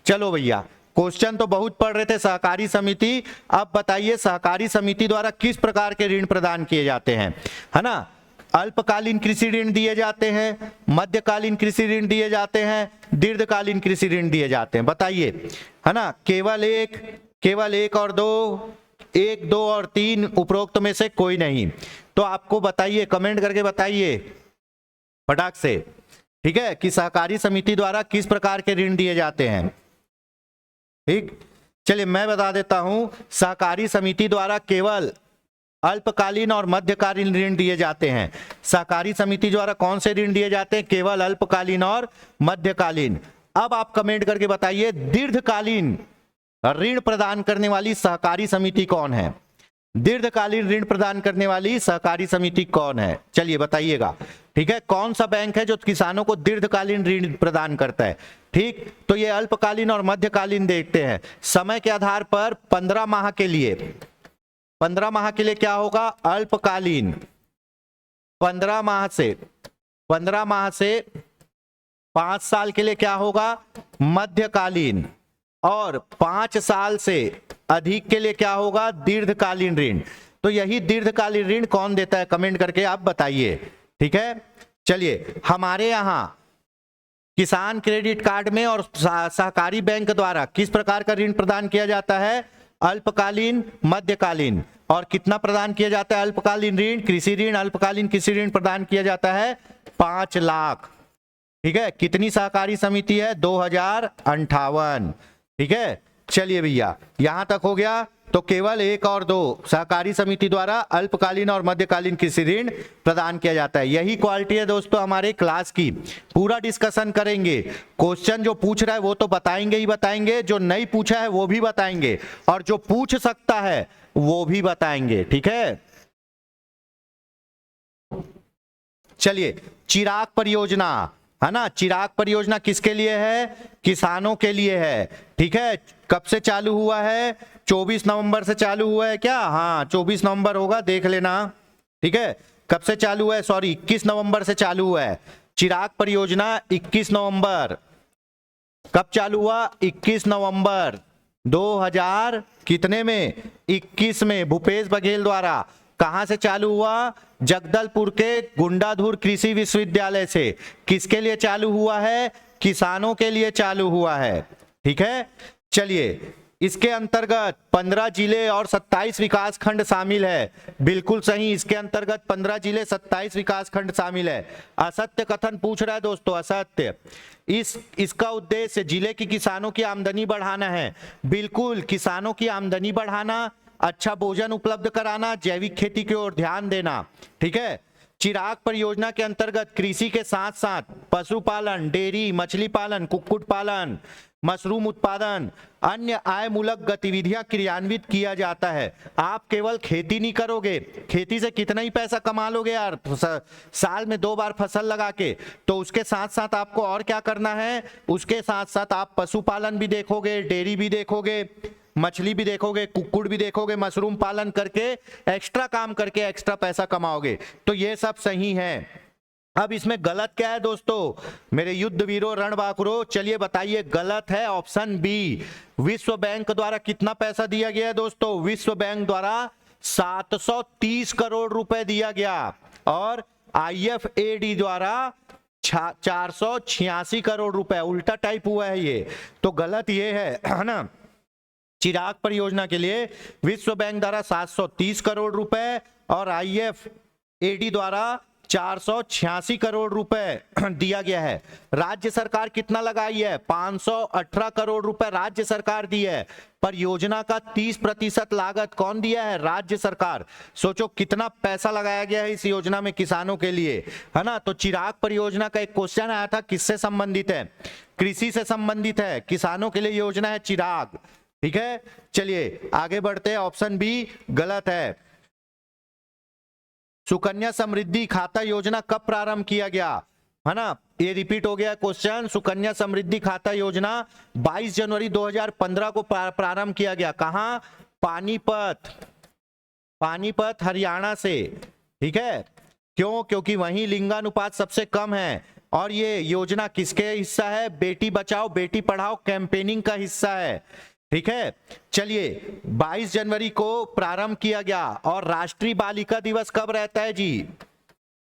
चलो भैया, क्वेश्चन तो बहुत पढ़ रहे थे सहकारी समिति, अब बताइए सहकारी समिति द्वारा किस प्रकार के ऋण प्रदान किए जाते हैं, है ना। अल्पकालीन कृषि ऋण दिए जाते हैं, मध्यकालीन कृषि ऋण दिए जाते हैं, दीर्घकालीन कृषि ऋण दिए जाते हैं, बताइए, है ना। केवल एक और दो, 1, 2 और 3 उपरोक्त में से कोई नहीं। तो आपको बताइए, कमेंट करके बताइए फटाक से, ठीक है, कि सहकारी समिति द्वारा किस प्रकार के ऋण दिए जाते हैं। ठीक, चलिए मैं बता देता हूं, सहकारी समिति द्वारा केवल अल्पकालीन और मध्यकालीन ऋण दिए जाते हैं। सहकारी समिति द्वारा कौन से ऋण दिए जाते हैं, केवल अल्पकालीन और मध्यकालीन। अब आप कमेंट करके बताइए दीर्घकालीन ऋण प्रदान करने वाली सहकारी समिति कौन है, दीर्घकालीन ऋण प्रदान करने वाली सहकारी समिति कौन है, चलिए बताइएगा, ठीक है। कौन सा बैंक है जो किसानों को दीर्घकालीन ऋण प्रदान करता है। ठीक, तो ये अल्पकालीन और मध्यकालीन देखते हैं। समय के आधार पर 15 माह के लिए, 15 माह के लिए क्या होगा, अल्पकालीन। 15 माह से 5 साल के लिए क्या होगा, मध्यकालीन। और 5 साल से अधिक के लिए क्या होगा, दीर्घकालीन ऋण। तो यही दीर्घकालीन ऋण कौन देता है, कमेंट करके आप बताइए, ठीक है। चलिए, हमारे यहां किसान क्रेडिट कार्ड में और सहकारी बैंक द्वारा किस प्रकार का ऋण प्रदान किया जाता है, अल्पकालीन, मध्यकालीन। और कितना प्रदान किया जाता है अल्पकालीन ऋण, कृषि ऋण, अल्पकालीन कृषि ऋण प्रदान किया जाता है 5 लाख, ठीक है। कितनी सहकारी समिति है, 2058, ठीक है। चलिए भैया, यहां तक हो गया। तो केवल 1 और 2 सहकारी समिति द्वारा अल्पकालीन और मध्यकालीन कृषि ऋण प्रदान किया जाता है। यही क्वालिटी है दोस्तों हमारे क्लास की। पूरा डिस्कशन करेंगे, क्वेश्चन जो पूछ रहा है वो तो बताएंगे ही बताएंगे, जो नहीं पूछा है वो भी बताएंगे, और जो पूछ सकता है वो भी बताएंगे, ठीक है। चलिए, चिराग परियोजना, है ना, चिराग परियोजना किसके लिए है, किसानों के लिए है, ठीक है। कब से चालू हुआ है, 24 नवंबर से चालू हुआ है क्या, हाँ 24 नवंबर होगा, देख लेना, ठीक है। कब से चालू हुआ है, सॉरी 21 नवंबर से चालू हुआ है चिराग परियोजना, 21 नवंबर। कब चालू हुआ, 21 नवंबर 2000 कितने में, 21 में, भूपेश बघेल द्वारा। कहां से चालू हुआ, जगदलपुर के गुंडाधुर कृषि विश्वविद्यालय से। किसके लिए चालू हुआ है, किसानों के लिए चालू हुआ है, ठीक है। चलिए, इसके अंतर्गत 15 जिले और 27 विकास खंड शामिल है, बिल्कुल सही, इसके अंतर्गत 15 जिले 27 विकास खंड शामिल है। असत्य कथन पूछ रहा है दोस्तों, असत्य। इसका उद्देश्य जिले की किसानों की आमदनी बढ़ाना है, बिल्कुल, किसानों की आमदनी बढ़ाना, अच्छा भोजन उपलब्ध कराना, जैविक खेती की ओर ध्यान देना, ठीक है। चिराग परियोजना के अंतर्गत कृषि के साथ साथ पशुपालन, डेयरी, मछली पालन, कुक्कुट पालन, मशरूम उत्पादन, अन्य आय मूलक गतिविधियां क्रियान्वित किया जाता है। आप केवल खेती नहीं करोगे, खेती से कितना ही पैसा कमा लोगे यार, साल में 2 बार फसल लगा के, तो उसके साथ साथ आपको और क्या करना है, उसके साथ साथ आप पशुपालन भी देखोगे, डेयरी भी देखोगे, मछली भी देखोगे, कुक्कुट भी देखोगे, मशरूम पालन करके एक्स्ट्रा काम करके एक्स्ट्रा पैसा कमाओगे। तो ये सब सही है। अब इसमें गलत क्या है दोस्तों, मेरे युद्ध वीरों, रणबांकुरों, चलिए बताइए, गलत है ऑप्शन बी। विश्व बैंक द्वारा कितना पैसा दिया गया है दोस्तों, विश्व बैंक द्वारा 730 करोड़ रुपए दिया गया, और IFAD द्वारा 486 करोड़ रुपए, उल्टा टाइप हुआ है ये, तो गलत ये है ना। चिराग परियोजना के लिए विश्व बैंक द्वारा 730 करोड़ रुपए और IFAD द्वारा 486 करोड़ रुपए दिया गया है। राज्य सरकार कितना लगाई है? 518 करोड़ रुपए राज्य सरकार दी है। परियोजना का 30% लागत कौन दिया है? राज्य सरकार। सोचो कितना पैसा लगाया गया है इस योजना में किसानों के लिए, है ना। तो चिराग परियोजना का एक क्वेश्चन आया था, किससे संबंधित है? कृषि से संबंधित है। किसानों के लिए योजना है चिराग, ठीक है। चलिए आगे बढ़ते हैं। ऑप्शन बी गलत है। सुकन्या समृद्धि खाता योजना कब प्रारंभ किया गया, है ना। ये रिपीट हो गया क्वेश्चन। सुकन्या समृद्धि खाता योजना 22 जनवरी 2015 को प्रारंभ किया गया। कहां? पानीपत हरियाणा से, ठीक है। क्यों? क्योंकि वहीं लिंगानुपात सबसे कम है। और ये योजना किसके हिस्सा है? बेटी बचाओ बेटी पढ़ाओ कैंपेनिंग का हिस्सा है, ठीक है। चलिए 22 जनवरी को प्रारंभ किया गया। और राष्ट्रीय बालिका दिवस कब रहता है जी?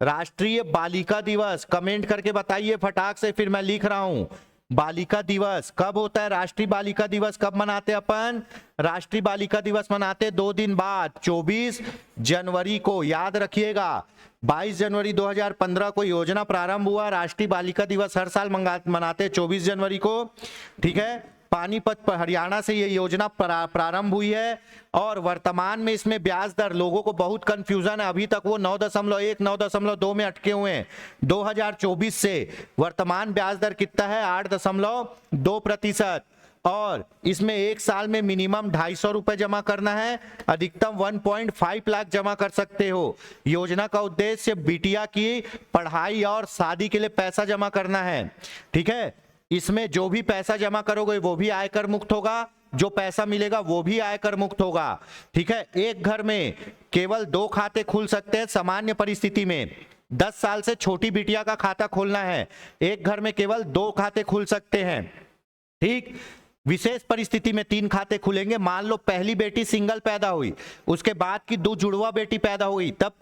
राष्ट्रीय बालिका दिवस कमेंट करके बताइए फटाक से, फिर मैं लिख रहा हूं। बालिका दिवस कब होता है? राष्ट्रीय बालिका दिवस कब मनाते अपन? राष्ट्रीय बालिका दिवस मनाते 2 दिन बाद, 24 जनवरी को। याद रखिएगा 22 जनवरी 2015 को योजना प्रारंभ हुआ। राष्ट्रीय बालिका दिवस हर साल मनाते 24 जनवरी को, ठीक है। पानीपत हरियाणा से ये योजना प्रारंभ हुई है। और वर्तमान में इसमें ब्याज दर, लोगों को बहुत कंफ्यूजन है, अभी तक वो 9.1 9.2 में अटके हुए हैं। 2024 से वर्तमान ब्याज दर कितना है? 8.2%। और इसमें एक साल में मिनिमम 250 रुपए जमा करना है, अधिकतम 1.5 लाख जमा कर सकते हो। योजना का उद्देश्य बिटिया की पढ़ाई और शादी के लिए पैसा जमा करना है, ठीक है। इसमें जो भी पैसा जमा करोगे वो भी आयकर मुक्त होगा, जो पैसा मिलेगा वो भी आयकर मुक्त होगा, ठीक है। एक घर में केवल 2 खाते खुल सकते हैं सामान्य परिस्थिति में। 10 साल से छोटी बिटिया का खाता खोलना है, एक घर में केवल 2 खाते खुल सकते हैं, ठीक। विशेष परिस्थिति में 3 खाते खुलेंगे। मान लो पहली बेटी सिंगल पैदा हुई, उसके बाद की 2 जुड़वा बेटी पैदा हुई, तब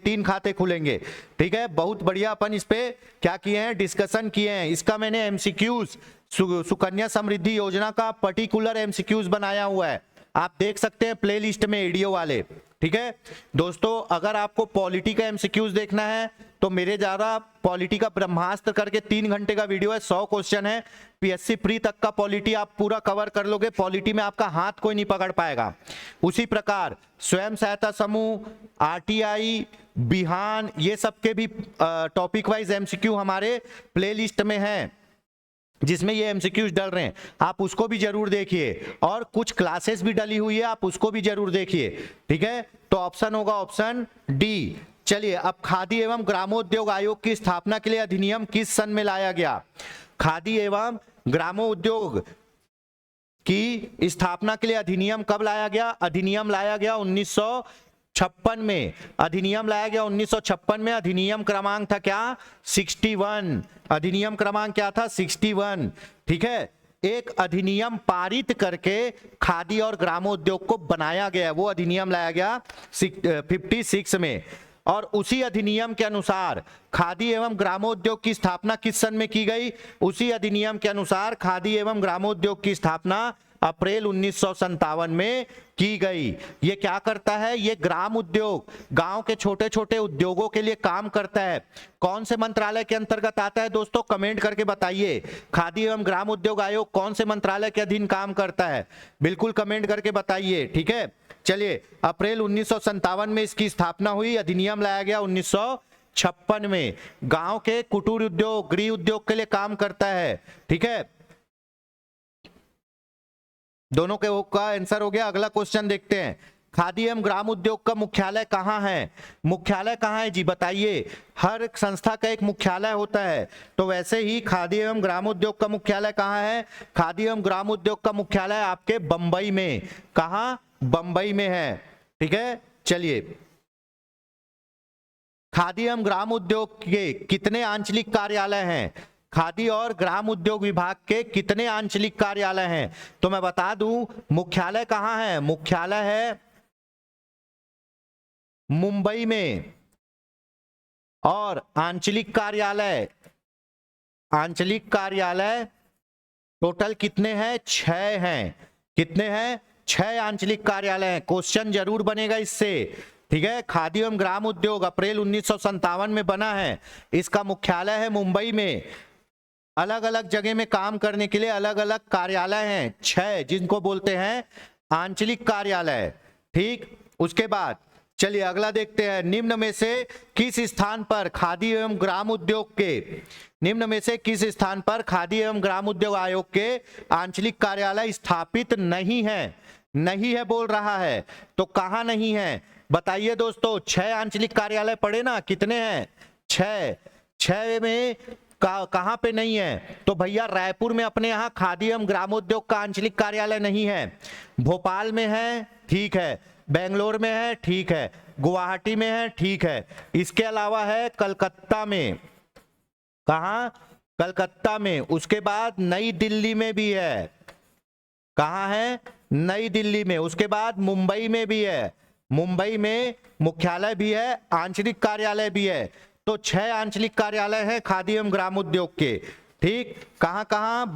3 खाते खुलेंगे, ठीक है। बहुत बढ़िया, अपन इस पे क्या किए हैं? डिस्कशन किए हैं। इसका मैंने एमसीक्यूज, सुकन्या समृद्धि योजना का पर्टिकुलर एमसीक्यूज बनाया हुआ है, आप देख सकते हैं प्लेलिस्ट में वीडियो वाले, ठीक है। दोस्तों अगर आपको पॉलिटी का एमसीक्यूज देखना है तो मेरे द्वारा पॉलिटी का ब्रह्मास्त्र करके 3 घंटे का वीडियो है, 100 क्वेश्चन है। पीएससी प्री तक का पॉलिटी आप पूरा कवर कर लोगे, पॉलिटी में आपका हाथ कोई नहीं पकड़ पाएगा। उसी प्रकार स्वयं सहायता समूह, आरटीआई, बिहान, ये सब के भी टॉपिक वाइज एमसीक्यू हमारे प्लेलिस्ट में है, जिसमें ये एमसीक्यूज डल रहे हैं, आप उसको भी जरूर देखिए। और कुछ क्लासेस भी डली हुई है, आप उसको भी जरूर देखिए, ठीक है। तो ऑप्शन होगा ऑप्शन डी। चलिए अब खादी एवं ग्रामोद्योग आयोग की स्थापना के लिए अधिनियम किस सन में लाया गया? खादी एवं ग्रामोद्योग की स्थापना के लिए अधिनियम कब लाया गया? अधिनियम लाया गया 1956 में। अधिनियम लाया गया 1956 में। अधिनियम क्रमांक था क्या? 61। अधिनियम क्रमांक क्या था? 61, ठीक है। एक अधिनियम पारित करके खादी और ग्रामोद्योग को बनाया गया, वो अधिनियम लाया गया 56 में। और उसी अधिनियम के अनुसार खादी एवं ग्रामोद्योग की स्थापना किस सन में की गई? उसी अधिनियम के अनुसार खादी एवं ग्रामोद्योग की स्थापना अप्रैल 1957 में की गई। ये क्या करता है? ये ग्राम उद्योग, गांव के छोटे छोटे उद्योगों के लिए काम करता है। कौन से मंत्रालय के अंतर्गत आता है दोस्तों? कमेंट करके बताइए। खादी एवं ग्राम उद्योग आयोग कौन से मंत्रालय के अधीन काम करता है? बिल्कुल कमेंट करके बताइए, ठीक है। चलिए अप्रैल 1957 में इसकी स्थापना हुई, अधिनियम लाया गया 1956 में। गांव के कुटीर उद्योग, गृह उद्योग के लिए काम करता है, ठीक है। दोनों के का आंसर हो गया। अगला क्वेश्चन देखते हैं। खादी एवं ग्राम उद्योग का मुख्यालय कहाँ है? मुख्यालय कहाँ है जी बताइए। हर संस्था का एक मुख्यालय होता है, तो वैसे ही खादी एवं ग्राम उद्योग का मुख्यालय कहाँ है? खादी एवं ग्राम उद्योग का मुख्यालय आपके बंबई में। कहाँ? बंबई में है, ठीक है। चलिए खादी एवं ग्राम उद्योग के कितने आंचलिक कार्यालय हैं? खादी और ग्राम उद्योग विभाग के कितने आंचलिक कार्यालय हैं? तो मैं बता दूं, मुख्यालय कहां है? मुख्यालय है मुंबई में। और आंचलिक कार्यालय टोटल कितने हैं? 6 हैं। कितने हैं? 6 आंचलिक कार्यालय हैं। क्वेश्चन जरूर बनेगा इससे, ठीक है। खादी एवं ग्राम उद्योग अप्रैल 1957 में बना है। इसका मुख्यालय है मुंबई में। अलग अलग जगह में काम करने के लिए अलग अलग कार्यालय हैं 6, जिनको बोलते हैं आंचलिक कार्यालय, ठीक। उसके बाद चलिए अगला देखते हैं। निम्न में से किस स्थान पर खादी एवं ग्राम उद्योग के, निम्न में से किस स्थान पर खादी एवं ग्राम उद्योग आयोग के आंचलिक कार्यालय स्थापित नहीं है? नहीं है बोल रहा है, तो कहां नहीं है बताइए दोस्तों। 6 आंचलिक कार्यालय पढ़े ना, कितने हैं? 6 में कहां पे नहीं है? तो भैया रायपुर में अपने यहां खादी एवं ग्रामोद्योग का आंचलिक कार्यालय नहीं है। भोपाल में है, ठीक है। बेंगलोर में है, ठीक है। गुवाहाटी में है, ठीक है। इसके अलावा है कलकत्ता में। कहां? कलकत्ता में। उसके बाद नई दिल्ली में भी है। कहां है? नई दिल्ली में। उसके बाद मुंबई में भी है। मुंबई में मुख्यालय भी है, आंचलिक कार्यालय भी है। तो 6 आंचलिक कार्यालय है खादी एवं ग्राम उद्योग के, ठीक। कहां कहां?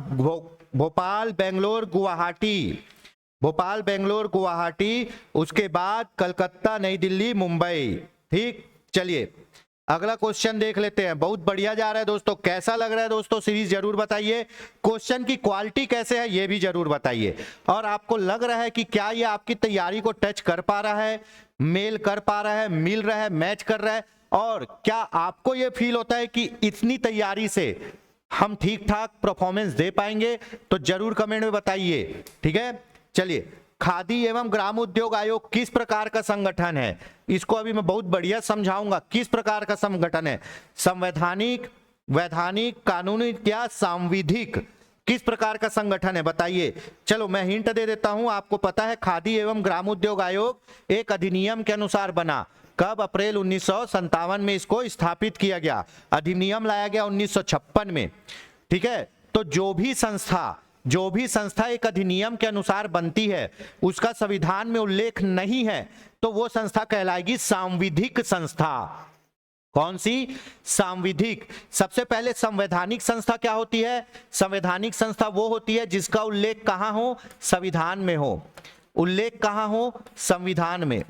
भोपाल, बेंगलोर, गुवाहाटी। भोपाल, बेंगलोर, गुवाहाटी। उसके बाद कलकत्ता, नई दिल्ली, मुंबई, ठीक। चलिए अगला क्वेश्चन देख लेते हैं। बहुत बढ़िया जा रहा है दोस्तों। कैसा लग रहा है दोस्तों सीरीज, जरूर बताइए। क्वेश्चन की क्वालिटी कैसे है ये भी जरूर बताइए। और आपको लग रहा है कि क्या ये आपकी तैयारी को टच कर पा रहा है, मेल कर पा रहा है, मिल रहा है, मैच कर रहा है, और क्या आपको ये फील होता है कि इतनी तैयारी से हम ठीक ठाक परफॉर्मेंस दे पाएंगे? तो जरूर कमेंट में बताइए, ठीक है। चलिए, खादी एवं ग्राम उद्योग आयोग किस प्रकार का संगठन है? इसको अभी मैं बहुत बढ़िया समझाऊंगा। किस प्रकार का संगठन है? संवैधानिक, वैधानिक, कानूनी या सांविधिक? किस प्रकार का संगठन है बताइए। चलो मैं हिंट दे देता हूं, आपको पता है खादी एवं ग्राम उद्योग आयोग एक अधिनियम के अनुसार बना। कब? अप्रैल 1957 में इसको स्थापित किया गया। अधिनियम लाया गया 1956 में, ठीक है। तो जो भी संस्था एक अधिनियम के अनुसार बनती है, उसका संविधान में उल्लेख नहीं है, तो वो संस्था कहलाएगी सांविधिक संस्था। कौन सी? सांविधिक। सबसे पहले संवैधानिक संस्था क्या होती है? संवैधानिक संस्था वो होती है जिसका उल्लेख कहां हो? संविधान में हो। उल्लेख कहां हो? संविधान में।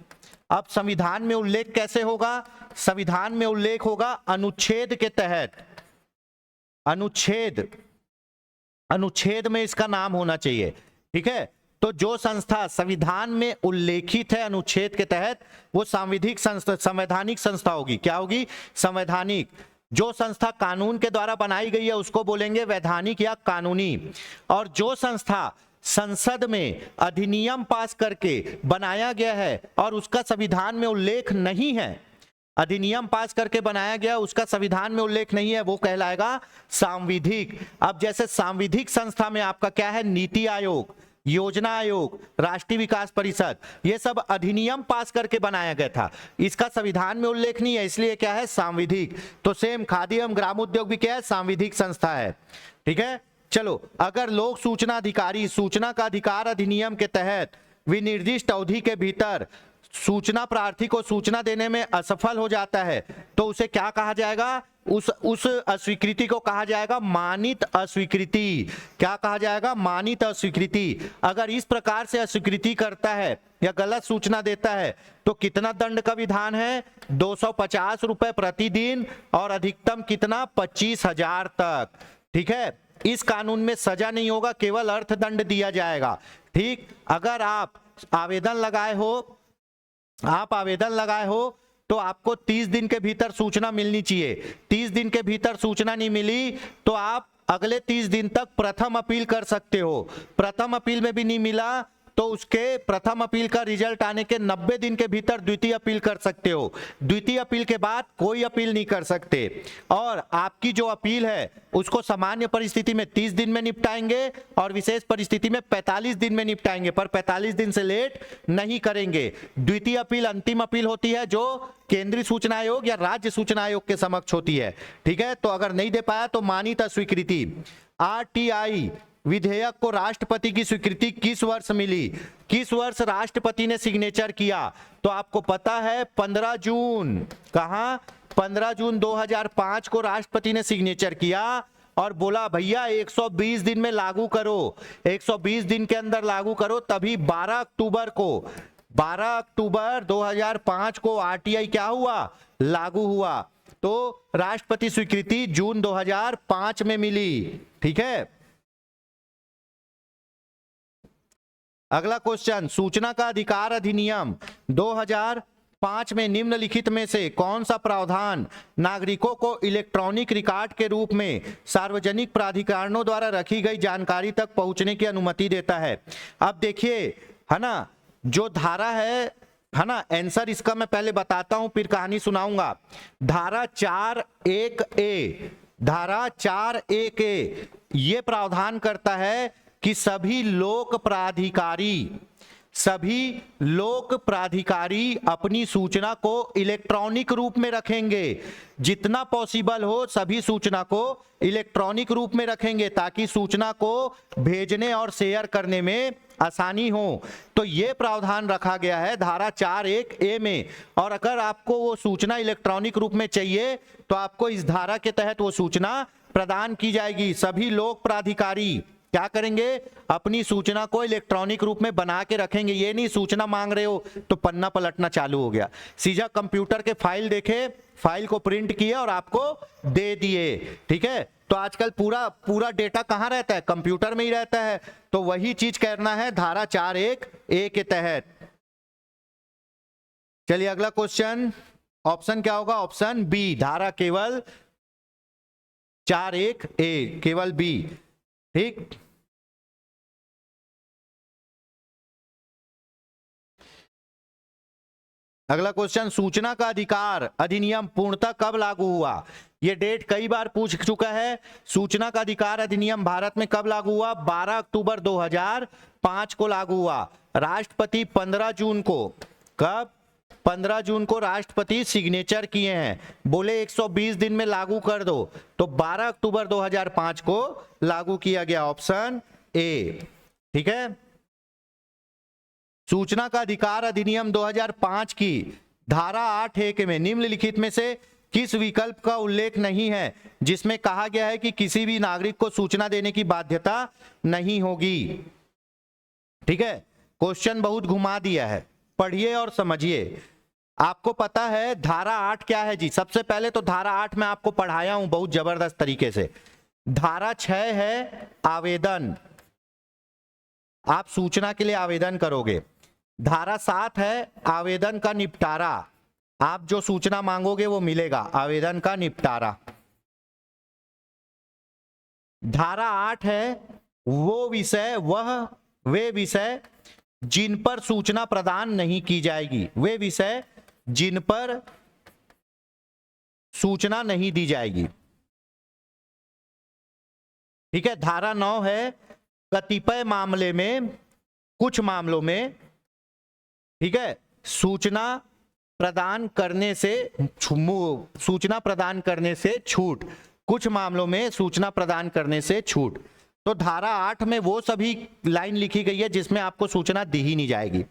अब संविधान में उल्लेख कैसे होगा? संविधान में उल्लेख होगा अनुच्छेद के तहत। अनुच्छेद में इसका नाम होना चाहिए, ठीक है। तो जो संस्था संविधान में उल्लेखित है अनुच्छेद के तहत, वो संवैधानिक संस्था होगी। क्या होगी? संवैधानिक। जो संस्था कानून के द्वारा बनाई गई है उसको बोलेंगे वैधानिक या कानूनी। और जो संस्था संसद में अधिनियम पास करके बनाया गया है और उसका संविधान में उल्लेख नहीं है, अधिनियम पास करके बनाया गया, उसका संविधान में उल्लेख नहीं है, वो कहलाएगा सांविधिक। अब जैसे सांविधिक संस्था में आपका क्या है? नीति आयोग, योजना आयोग, राष्ट्रीय विकास परिषद, ये सब अधिनियम पास करके बनाया गया था, इसका संविधान में उल्लेख नहीं है, इसलिए क्या है? सांविधिक। तो सेम खादी एवं ग्राम उद्योग भी क्या है? सांविधिक संस्था है, ठीक है। चलो, अगर लोक सूचना अधिकारी सूचना का अधिकार अधिनियम के तहत विनिर्दिष्ट अवधि के भीतर सूचना प्रार्थी को सूचना देने में असफल हो जाता है, तो उसे क्या कहा जाएगा? उस अस्वीकृति को कहा जाएगा मानित अस्वीकृति। क्या कहा जाएगा? मानित अस्वीकृति। अगर इस प्रकार से अस्वीकृति करता है या गलत सूचना देता है तो कितना दंड का विधान है? 250 रुपए प्रतिदिन और अधिकतम कितना? 25,000 तक, ठीक है। इस कानून में सजा नहीं होगा, केवल अर्थदंड दिया जाएगा, ठीक। अगर आप आवेदन लगाए हो तो आपको 30 दिन के भीतर सूचना मिलनी चाहिए। 30 दिन के भीतर सूचना नहीं मिली तो आप अगले 30 दिन तक प्रथम अपील कर सकते हो। प्रथम अपील में भी नहीं मिला तो उसके प्रथम अपील का रिजल्ट आने के 90 दिन के भीतर द्वितीय अपील कर सकते हो। द्वितीय अपील के बाद कोई अपील नहीं कर सकते। और आपकी जो अपील है उसको सामान्य परिस्थिति में 30 दिन में निपटाएंगे और विशेष परिस्थिति में 45 दिन में निपटाएंगे, पर 45 दिन से लेट नहीं करेंगे। द्वितीय अपील अंतिम अपील होती है जो केंद्रीय सूचना आयोग या राज्य सूचना आयोग के समक्ष होती है, ठीक है। तो अगर नहीं दे पाया तो मानित अस्वीकृति। आरटीआई विधेयक को राष्ट्रपति की स्वीकृति किस वर्ष मिली? किस वर्ष राष्ट्रपति ने सिग्नेचर किया? तो आपको पता है 15 जून। कहां? 15 जून 2005 को राष्ट्रपति ने सिग्नेचर किया और बोला भैया 120 दिन में लागू करो, 120 दिन के अंदर लागू करो, तभी 12 अक्टूबर 2005 को आरटीआई क्या हुआ, लागू हुआ। तो राष्ट्रपति स्वीकृति जून 2005 में मिली। ठीक है, अगला क्वेश्चन, सूचना का अधिकार अधिनियम 2005 में निम्नलिखित में से कौन सा प्रावधान नागरिकों को इलेक्ट्रॉनिक रिकॉर्ड के रूप में सार्वजनिक प्राधिकरणों द्वारा रखी गई जानकारी तक पहुंचने की अनुमति देता है। अब देखिए, है ना, जो धारा है ना, आंसर इसका मैं पहले बताता हूं फिर कहानी सुनाऊंगा। धारा 4(1)(a), धारा 4(1)(a) ये प्रावधान करता है कि सभी लोक प्राधिकारी अपनी सूचना को इलेक्ट्रॉनिक रूप में रखेंगे, जितना पॉसिबल हो सभी सूचना को इलेक्ट्रॉनिक रूप में रखेंगे ताकि सूचना को भेजने और शेयर करने में आसानी हो। तो ये प्रावधान रखा गया है धारा 4(1)(a) में। और अगर आपको वो सूचना इलेक्ट्रॉनिक रूप में चाहिए तो आपको इस धारा के तहत वो सूचना प्रदान की जाएगी। सभी लोक प्राधिकारी क्या करेंगे, अपनी सूचना को इलेक्ट्रॉनिक रूप में बना के रखेंगे। ये नहीं सूचना मांग रहे हो तो पन्ना पलटना चालू हो गया, सीधा कंप्यूटर के फाइल देखे, फाइल को प्रिंट किए और आपको दे दिए। ठीक है, तो आजकल पूरा डेटा कहां रहता है, कंप्यूटर में ही रहता है। तो वही चीज करना है धारा 4(1)(a) के तहत। चलिए अगला क्वेश्चन, ऑप्शन क्या होगा, ऑप्शन बी, धारा केवल 4(1)(a), केवल बी। ठीक, अगला क्वेश्चन, सूचना का अधिकार अधिनियम पूर्णतः कब लागू हुआ। ये डेट कई बार पूछ चुका है। सूचना का अधिकार अधिनियम भारत में कब लागू हुआ, 12 अक्टूबर 2005 को लागू हुआ। राष्ट्रपति 15 जून को, कब, 15 जून को राष्ट्रपति सिग्नेचर किए हैं, बोले 120 दिन में लागू कर दो, तो 12 अक्टूबर 2005 को लागू किया गया, ऑप्शन ए। ठीक है, सूचना का अधिकार अधिनियम 2005 की धारा 8(1) में निम्नलिखित में से किस विकल्प का उल्लेख नहीं है जिसमें कहा गया है कि किसी भी नागरिक को सूचना देने की बाध्यता नहीं होगी। ठीक है, क्वेश्चन बहुत घुमा दिया है, पढ़िए और समझिए। आपको पता है धारा 8 क्या है जी, सबसे पहले तो धारा 8 में आपको पढ़ाया हूं बहुत जबरदस्त तरीके से। धारा 6 है आवेदन, आप सूचना के लिए आवेदन करोगे। धारा 7 है आवेदन का निपटारा, आप जो सूचना मांगोगे वो मिलेगा, आवेदन का निपटारा। धारा 8 है वे विषय जिन पर सूचना प्रदान नहीं की जाएगी, वे विषय जिन पर सूचना नहीं दी जाएगी। ठीक है, धारा 9 है कतिपय मामले में, कुछ मामलों में, ठीक है, सूचना प्रदान करने से छूट, कुछ मामलों में सूचना प्रदान करने से छूट। तो धारा 8 में वो सभी लाइन लिखी गई है जिसमें आपको सूचना दी ही नहीं जाएगी।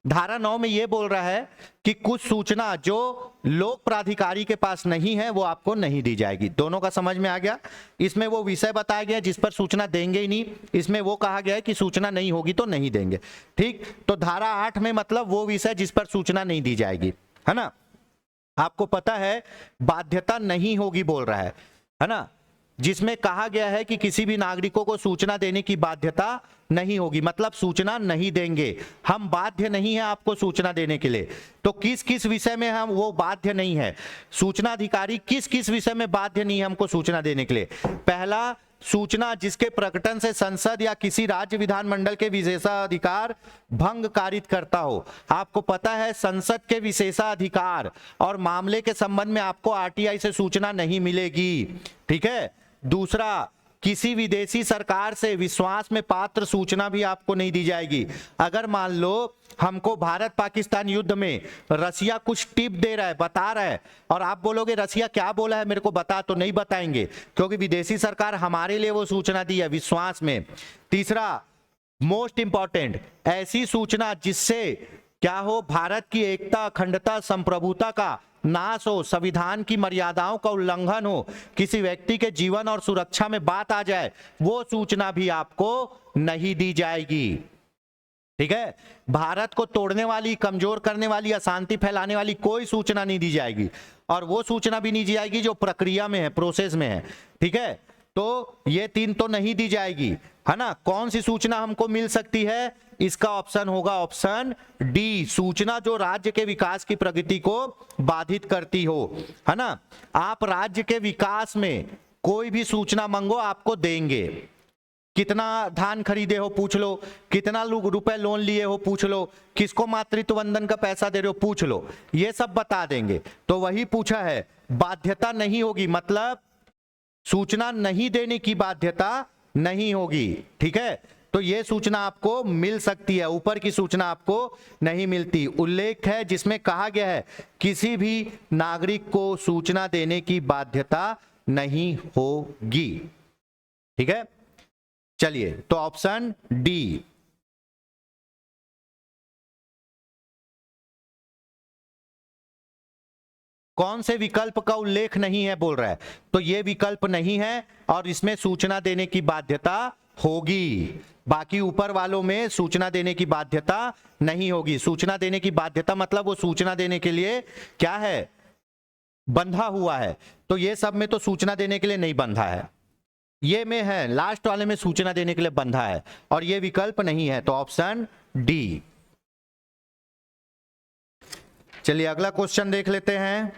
धारा 9 में ये बोल रहा है कि कुछ सूचना जो लोक प्राधिकारी के पास नहीं है वो आपको नहीं दी जाएगी। दोनों का समझ में आ गया। इसमें वो विषय बताया गया जिस पर सूचना देंगे ही नहीं, इसमें वो कहा गया है कि सूचना नहीं होगी तो नहीं देंगे। ठीक, तो धारा 8 में मतलब वो विषय जिस पर सूचना नहीं दी जाएगी, है ना। आपको पता है बाध्यता नहीं होगी बोल रहा है ना, जिसमें कहा गया है कि किसी भी नागरिकों को सूचना देने की बाध्यता नहीं होगी, मतलब सूचना नहीं देंगे, हम बाध्य नहीं है आपको सूचना देने के लिए। तो किस किस विषय में हम वो बाध्य नहीं है, सूचना अधिकारी किस किस विषय में बाध्य नहीं है हमको सूचना देने के लिए। पहला, सूचना जिसके प्रकटन से संसद या किसी राज्य विधानमंडल के विशेषाधिकार भंग कारित करता हो। आपको पता है संसद के विशेषाधिकार और मामले के संबंध में आपको आरटीआई से सूचना नहीं मिलेगी। ठीक है। दूसरा, किसी विदेशी सरकार से विश्वास में पात्र सूचना भी आपको नहीं दी जाएगी। अगर मान लो हमको भारत पाकिस्तान युद्ध में रसिया कुछ टिप दे रहा है, बता रहा है, और आप बोलोगे रसिया क्या बोला है मेरे को बता, तो नहीं बताएंगे क्योंकि विदेशी सरकार हमारे लिए वो सूचना दी है विश्वास में। तीसरा, मोस्ट इंपॉर्टेंट, ऐसी सूचना जिससे क्या हो, भारत की एकता, अखंडता, संप्रभुता का नाश हो, संविधान की मर्यादाओं का उल्लंघन हो, किसी व्यक्ति के जीवन और सुरक्षा में बात आ जाए, वो सूचना भी आपको नहीं दी जाएगी। ठीक है, भारत को तोड़ने वाली, कमजोर करने वाली, अशांति फैलाने वाली कोई सूचना नहीं दी जाएगी, और वो सूचना भी नहीं दी जाएगी जो प्रक्रिया में है, प्रोसेस में है। ठीक है, तो ये 3 तो नहीं दी जाएगी, है ना। कौन सी सूचना हमको मिल सकती है? इसका ऑप्शन होगा ऑप्शन डी, सूचना जो राज्य के विकास की प्रगति को बाधित करती हो, है ना। आप राज्य के विकास में कोई भी सूचना मांगो, आपको देंगे। कितना धान खरीदे हो पूछ लो, कितना रुपए लोन लिए हो पूछ लो, किसको मातृत्व वंदन का पैसा दे रहे हो पूछ लो, ये सब बता देंगे। तो वही पूछा है, बाध्यता नहीं होगी, मतलब सूचना नहीं देने की बाध्यता नहीं होगी। ठीक है, तो ये सूचना आपको मिल सकती है, ऊपर की सूचना आपको नहीं मिलती। उल्लेख है जिसमें कहा गया है किसी भी नागरिक को सूचना देने की बाध्यता नहीं होगी। ठीक है, चलिए, तो ऑप्शन डी। कौन से विकल्प का उल्लेख नहीं है बोल रहा है, तो ये विकल्प नहीं है और इसमें सूचना देने की बाध्यता होगी। बाकी ऊपर वालों में सूचना देने की बाध्यता नहीं होगी। सूचना देने की बाध्यता मतलब वो सूचना देने के लिए क्या है, बंधा हुआ है। तो ये सब में तो सूचना देने के लिए नहीं बंधा है, ये में है, लास्ट वाले में सूचना देने के लिए बंधा है, और ये विकल्प नहीं है, तो ऑप्शन डी। चलिए अगला क्वेश्चन देख लेते हैं।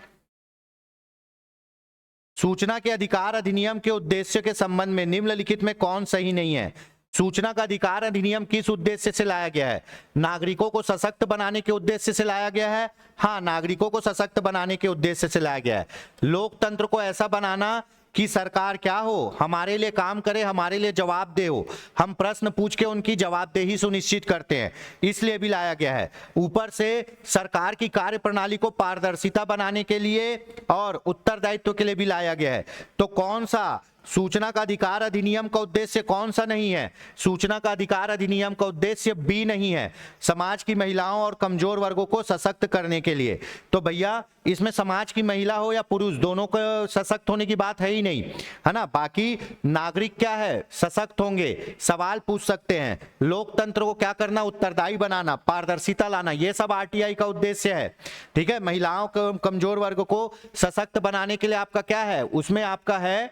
सूचना के अधिकार अधिनियम के उद्देश्य के संबंध में निम्नलिखित में कौन सही नहीं है? सूचना का अधिकार अधिनियम किस उद्देश्य से लाया गया है? नागरिकों को सशक्त बनाने के उद्देश्य से लाया गया है। हाँ, नागरिकों को सशक्त बनाने के उद्देश्य से लाया गया है। लोकतंत्र को ऐसा बनाना कि सरकार क्या हो, हमारे लिए काम करे, हमारे लिए जवाबदेह हो, हम प्रश्न पूछ के उनकी जवाबदेही सुनिश्चित करते हैं, इसलिए भी लाया गया है। ऊपर से सरकार की कार्य प्रणाली को पारदर्शिता बनाने के लिए और उत्तरदायित्व के लिए भी लाया गया है। तो कौन सा सूचना का अधिकार अधिनियम का उद्देश्य कौन सा नहीं है? सूचना का अधिकार अधिनियम का उद्देश्य बी नहीं है, समाज की महिलाओं और कमजोर वर्गों को सशक्त करने के लिए। तो भैया इसमें समाज की महिला हो या पुरुष, दोनों को सशक्त होने की बात है ही नहीं, है ना। बाकी नागरिक क्या है, सशक्त होंगे, सवाल पूछ सकते हैं, लोकतंत्र को क्या करना, उत्तरदायी बनाना, पारदर्शिता लाना, ये सब आरटीआई का उद्देश्य है। ठीक है, महिलाओं को, कमजोर वर्ग को सशक्त बनाने के लिए आपका क्या है, उसमें आपका है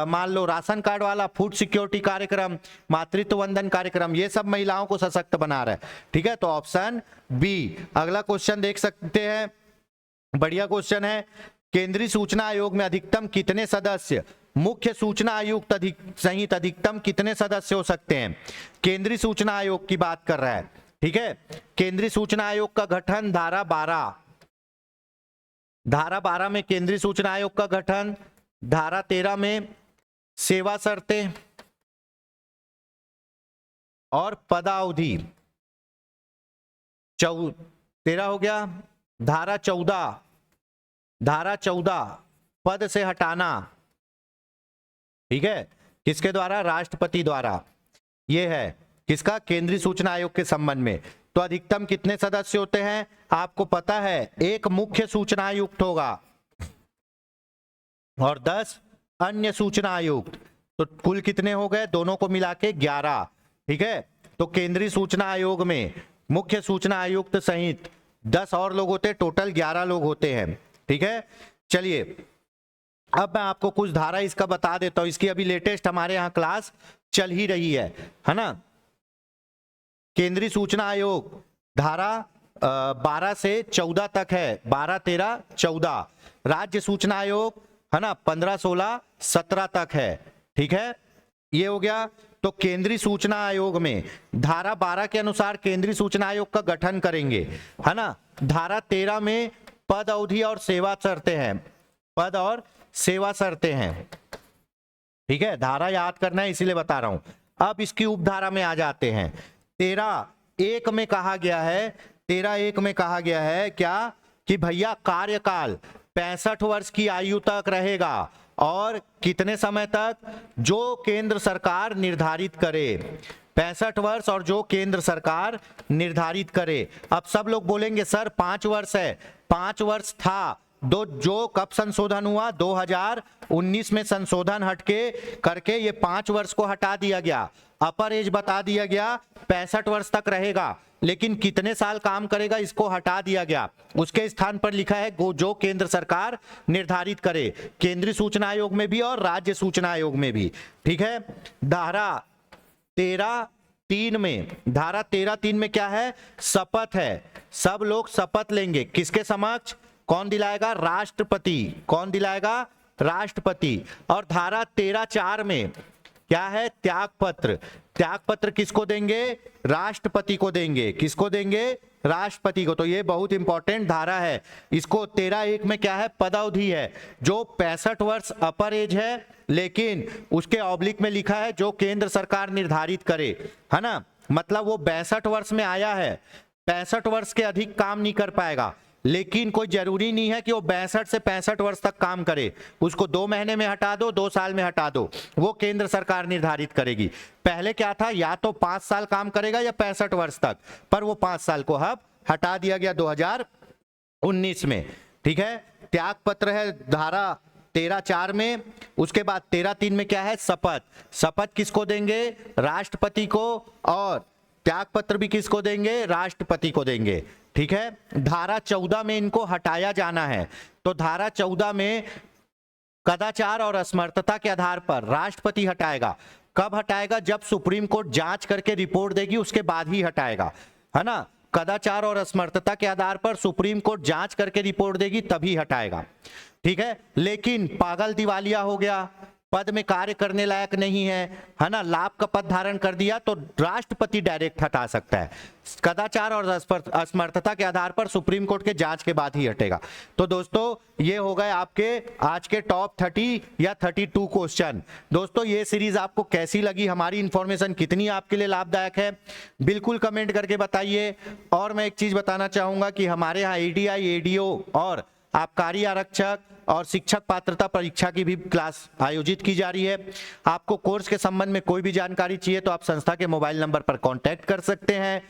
मान लो राशन कार्ड वाला, फूड सिक्योरिटी कार्यक्रम, मातृत्व वंदन कार्यक्रम, ये सब महिलाओं को सशक्त बना रहा है। ठीक है, तो ऑप्शन बी। अगला क्वेश्चन देख सकते हैं, बढ़िया क्वेश्चन है। केंद्रीय सूचना आयोग में अधिकतम कितने सदस्य, मुख्य सूचना आयुक्त सहित अधिकतम कितने सदस्य हो सकते हैं? केंद्रीय सूचना आयोग की बात कर रहा है। ठीक है, केंद्रीय सूचना आयोग का गठन धारा 12 में केंद्रीय सूचना आयोग का गठन, धारा 13 में सेवा शर्तें और पदावधि, 13 हो गया। धारा 14 पद से हटाना, ठीक है, किसके द्वारा, राष्ट्रपति द्वारा। यह है किसका, केंद्रीय सूचना आयोग के संबंध में। तो अधिकतम कितने सदस्य होते हैं आपको पता है, एक मुख्य सूचना आयुक्त होगा और 10 अन्य सूचना आयुक्त। तो कुल कितने हो गए, दोनों को मिला के 11। ठीक है, तो केंद्रीय सूचना आयोग में मुख्य सूचना आयुक्त सहित 10 और लोग होते हैं, टोटल 11 लोग होते हैं। ठीक है, चलिए अब मैं आपको कुछ धारा इसका बता देता हूं, इसकी अभी लेटेस्ट हमारे यहाँ क्लास चल ही रही है ना। केंद्रीय सूचना आयोग धारा 12 से 14 तक है, 12, 13, 14। राज्य सूचना आयोग है ना 15, 16, 17 तक है। ठीक है, ये हो गया। तो केंद्रीय सूचना आयोग में धारा 12 के अनुसार केंद्रीय सूचना आयोग का गठन करेंगे, है ना। धारा 13 में पद अवधि और सेवा शर्तें हैं, पद और सेवा शर्तें हैं। ठीक है, धारा याद करना है इसीलिए बता रहा हूं। अब इसकी उपधारा में आ जाते हैं। 13(1) में कहा गया है, 13(1) में कहा गया है क्या, कि भैया कार्यकाल 65 वर्ष की आयु तक रहेगा और कितने समय तक, जो केंद्र सरकार निर्धारित करे, 65 वर्ष और जो केंद्र सरकार निर्धारित करे। अब सब लोग बोलेंगे सर 5 वर्ष है, 5 वर्ष था, जो कब संशोधन हुआ, 2019 में संशोधन हटके करके ये 5 वर्ष को हटा दिया गया। अपर एज बता दिया गया 65 वर्ष तक रहेगा, लेकिन कितने साल काम करेगा इसको हटा दिया गया। उसके स्थान पर लिखा है जो केंद्र सरकार निर्धारित करे, केंद्रीय सूचना आयोग में भी और राज्य सूचना आयोग में भी। ठीक है। धारा 13(3) में क्या है? शपथ है। सब लोग शपथ लेंगे। किसके समक्ष? कौन दिलाएगा? राष्ट्रपति। कौन दिलाएगा? राष्ट्रपति। और धारा 13(4) में क्या है? त्याग पत्र। त्याग पत्र किसको देंगे? राष्ट्रपति को देंगे। किसको देंगे? राष्ट्रपति को। तो ये बहुत इंपॉर्टेंट धारा है। इसको 13(1) में क्या है? पदावधि है। जो 65 वर्ष अपर एज है, लेकिन उसके ऑब्लिक में लिखा है जो केंद्र सरकार निर्धारित करे, है ना। मतलब वो 62 वर्ष में आया है, 65 वर्ष के अधिक काम नहीं कर पाएगा, लेकिन कोई जरूरी नहीं है कि वो 62 से 65 वर्ष तक काम करे। उसको 2 महीने में हटा दो, 2 साल में हटा दो, वो केंद्र सरकार निर्धारित करेगी। पहले क्या था? या तो 5 साल काम करेगा या 65 वर्ष तक, पर वो 5 साल को अब हटा दिया गया 2019 में। ठीक है। त्याग पत्र है धारा 13(4) में। उसके बाद 13(3) में क्या है? शपथ। शपथ किसको देंगे? राष्ट्रपति को। और त्याग पत्र भी किसको देंगे? राष्ट्रपति को देंगे। ठीक है। धारा 14 में इनको हटाया जाना है। तो धारा 14 में कदाचार और असमर्थता के आधार पर राष्ट्रपति हटाएगा। कब हटाएगा? जब सुप्रीम कोर्ट जांच करके रिपोर्ट देगी, उसके बाद ही हटाएगा, है ना। कदाचार और असमर्थता के आधार पर सुप्रीम कोर्ट जांच करके रिपोर्ट देगी, तभी हटाएगा। ठीक है। लेकिन पागल दिवालिया हो गया, पद में कार्य करने लायक नहीं है ना, लाभ का पद धारण कर दिया, तो राष्ट्रपति डायरेक्ट हटा सकता है। कदाचार और असमर्थता के आधार पर सुप्रीम कोर्ट के जांच के बाद ही हटेगा। तो दोस्तों ये हो गए आपके आज के टॉप 30 या 32 क्वेश्चन। दोस्तों ये सीरीज आपको कैसी लगी? हमारी इंफॉर्मेशन कितनी आपके लिए लाभदायक है? बिल्कुल कमेंट करके बताइए। और मैं एक चीज बताना चाहूंगा कि हमारे यहाँ ADI, ADO और आबकारी आरक्षक और शिक्षक पात्रता परीक्षा की भी क्लास आयोजित की जा रही है। आपको कोर्स के संबंध में कोई भी जानकारी चाहिए तो आप संस्था के मोबाइल नंबर पर कांटेक्ट कर सकते हैं।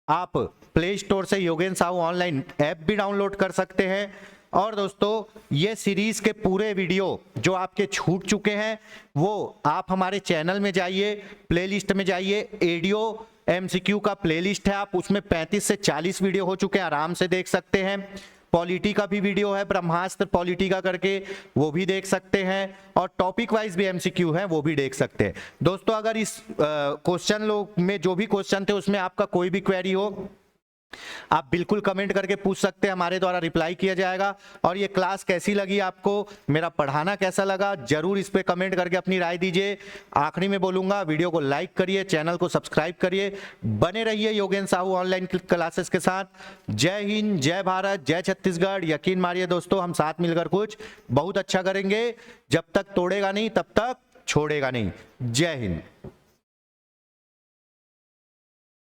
आप प्ले स्टोर से योगेन साहू ऑनलाइन ऐप भी डाउनलोड कर सकते हैं। और दोस्तों ये सीरीज के पूरे वीडियो जो आपके छूट चुके हैं वो आप हमारे चैनल में जाइए, प्लेलिस्ट में जाइए, ADO MCQ का प्लेलिस्ट है, आप उसमें 35 से 40 वीडियो हो चुके हैं, आराम से देख सकते हैं। पॉलिटी का भी वीडियो है, ब्रह्मास्त्र पॉलिटी का करके, वो भी देख सकते हैं। और टॉपिक वाइज भी MCQ है, वो भी देख सकते हैं। दोस्तों अगर इस क्वेश्चन में जो भी क्वेश्चन थे उसमें आपका कोई भी क्वेरी हो, आप बिल्कुल कमेंट करके पूछ सकते हैं, हमारे द्वारा रिप्लाई किया जाएगा। और ये क्लास कैसी लगी आपको, मेरा पढ़ाना कैसा लगा, जरूर इस पे कमेंट करके अपनी राय दीजिए। आखिरी में बोलूंगा, वीडियो को लाइक करिए, चैनल को सब्सक्राइब करिए, बने रहिए योगेन साहू ऑनलाइन क्लासेस के साथ। जय हिंद, जय भारत, जय छत्तीसगढ़। यकीन मारिए दोस्तों, हम साथ मिलकर कुछ बहुत अच्छा करेंगे। जब तक तोड़ेगा नहीं तब तक छोड़ेगा नहीं। जय हिंद।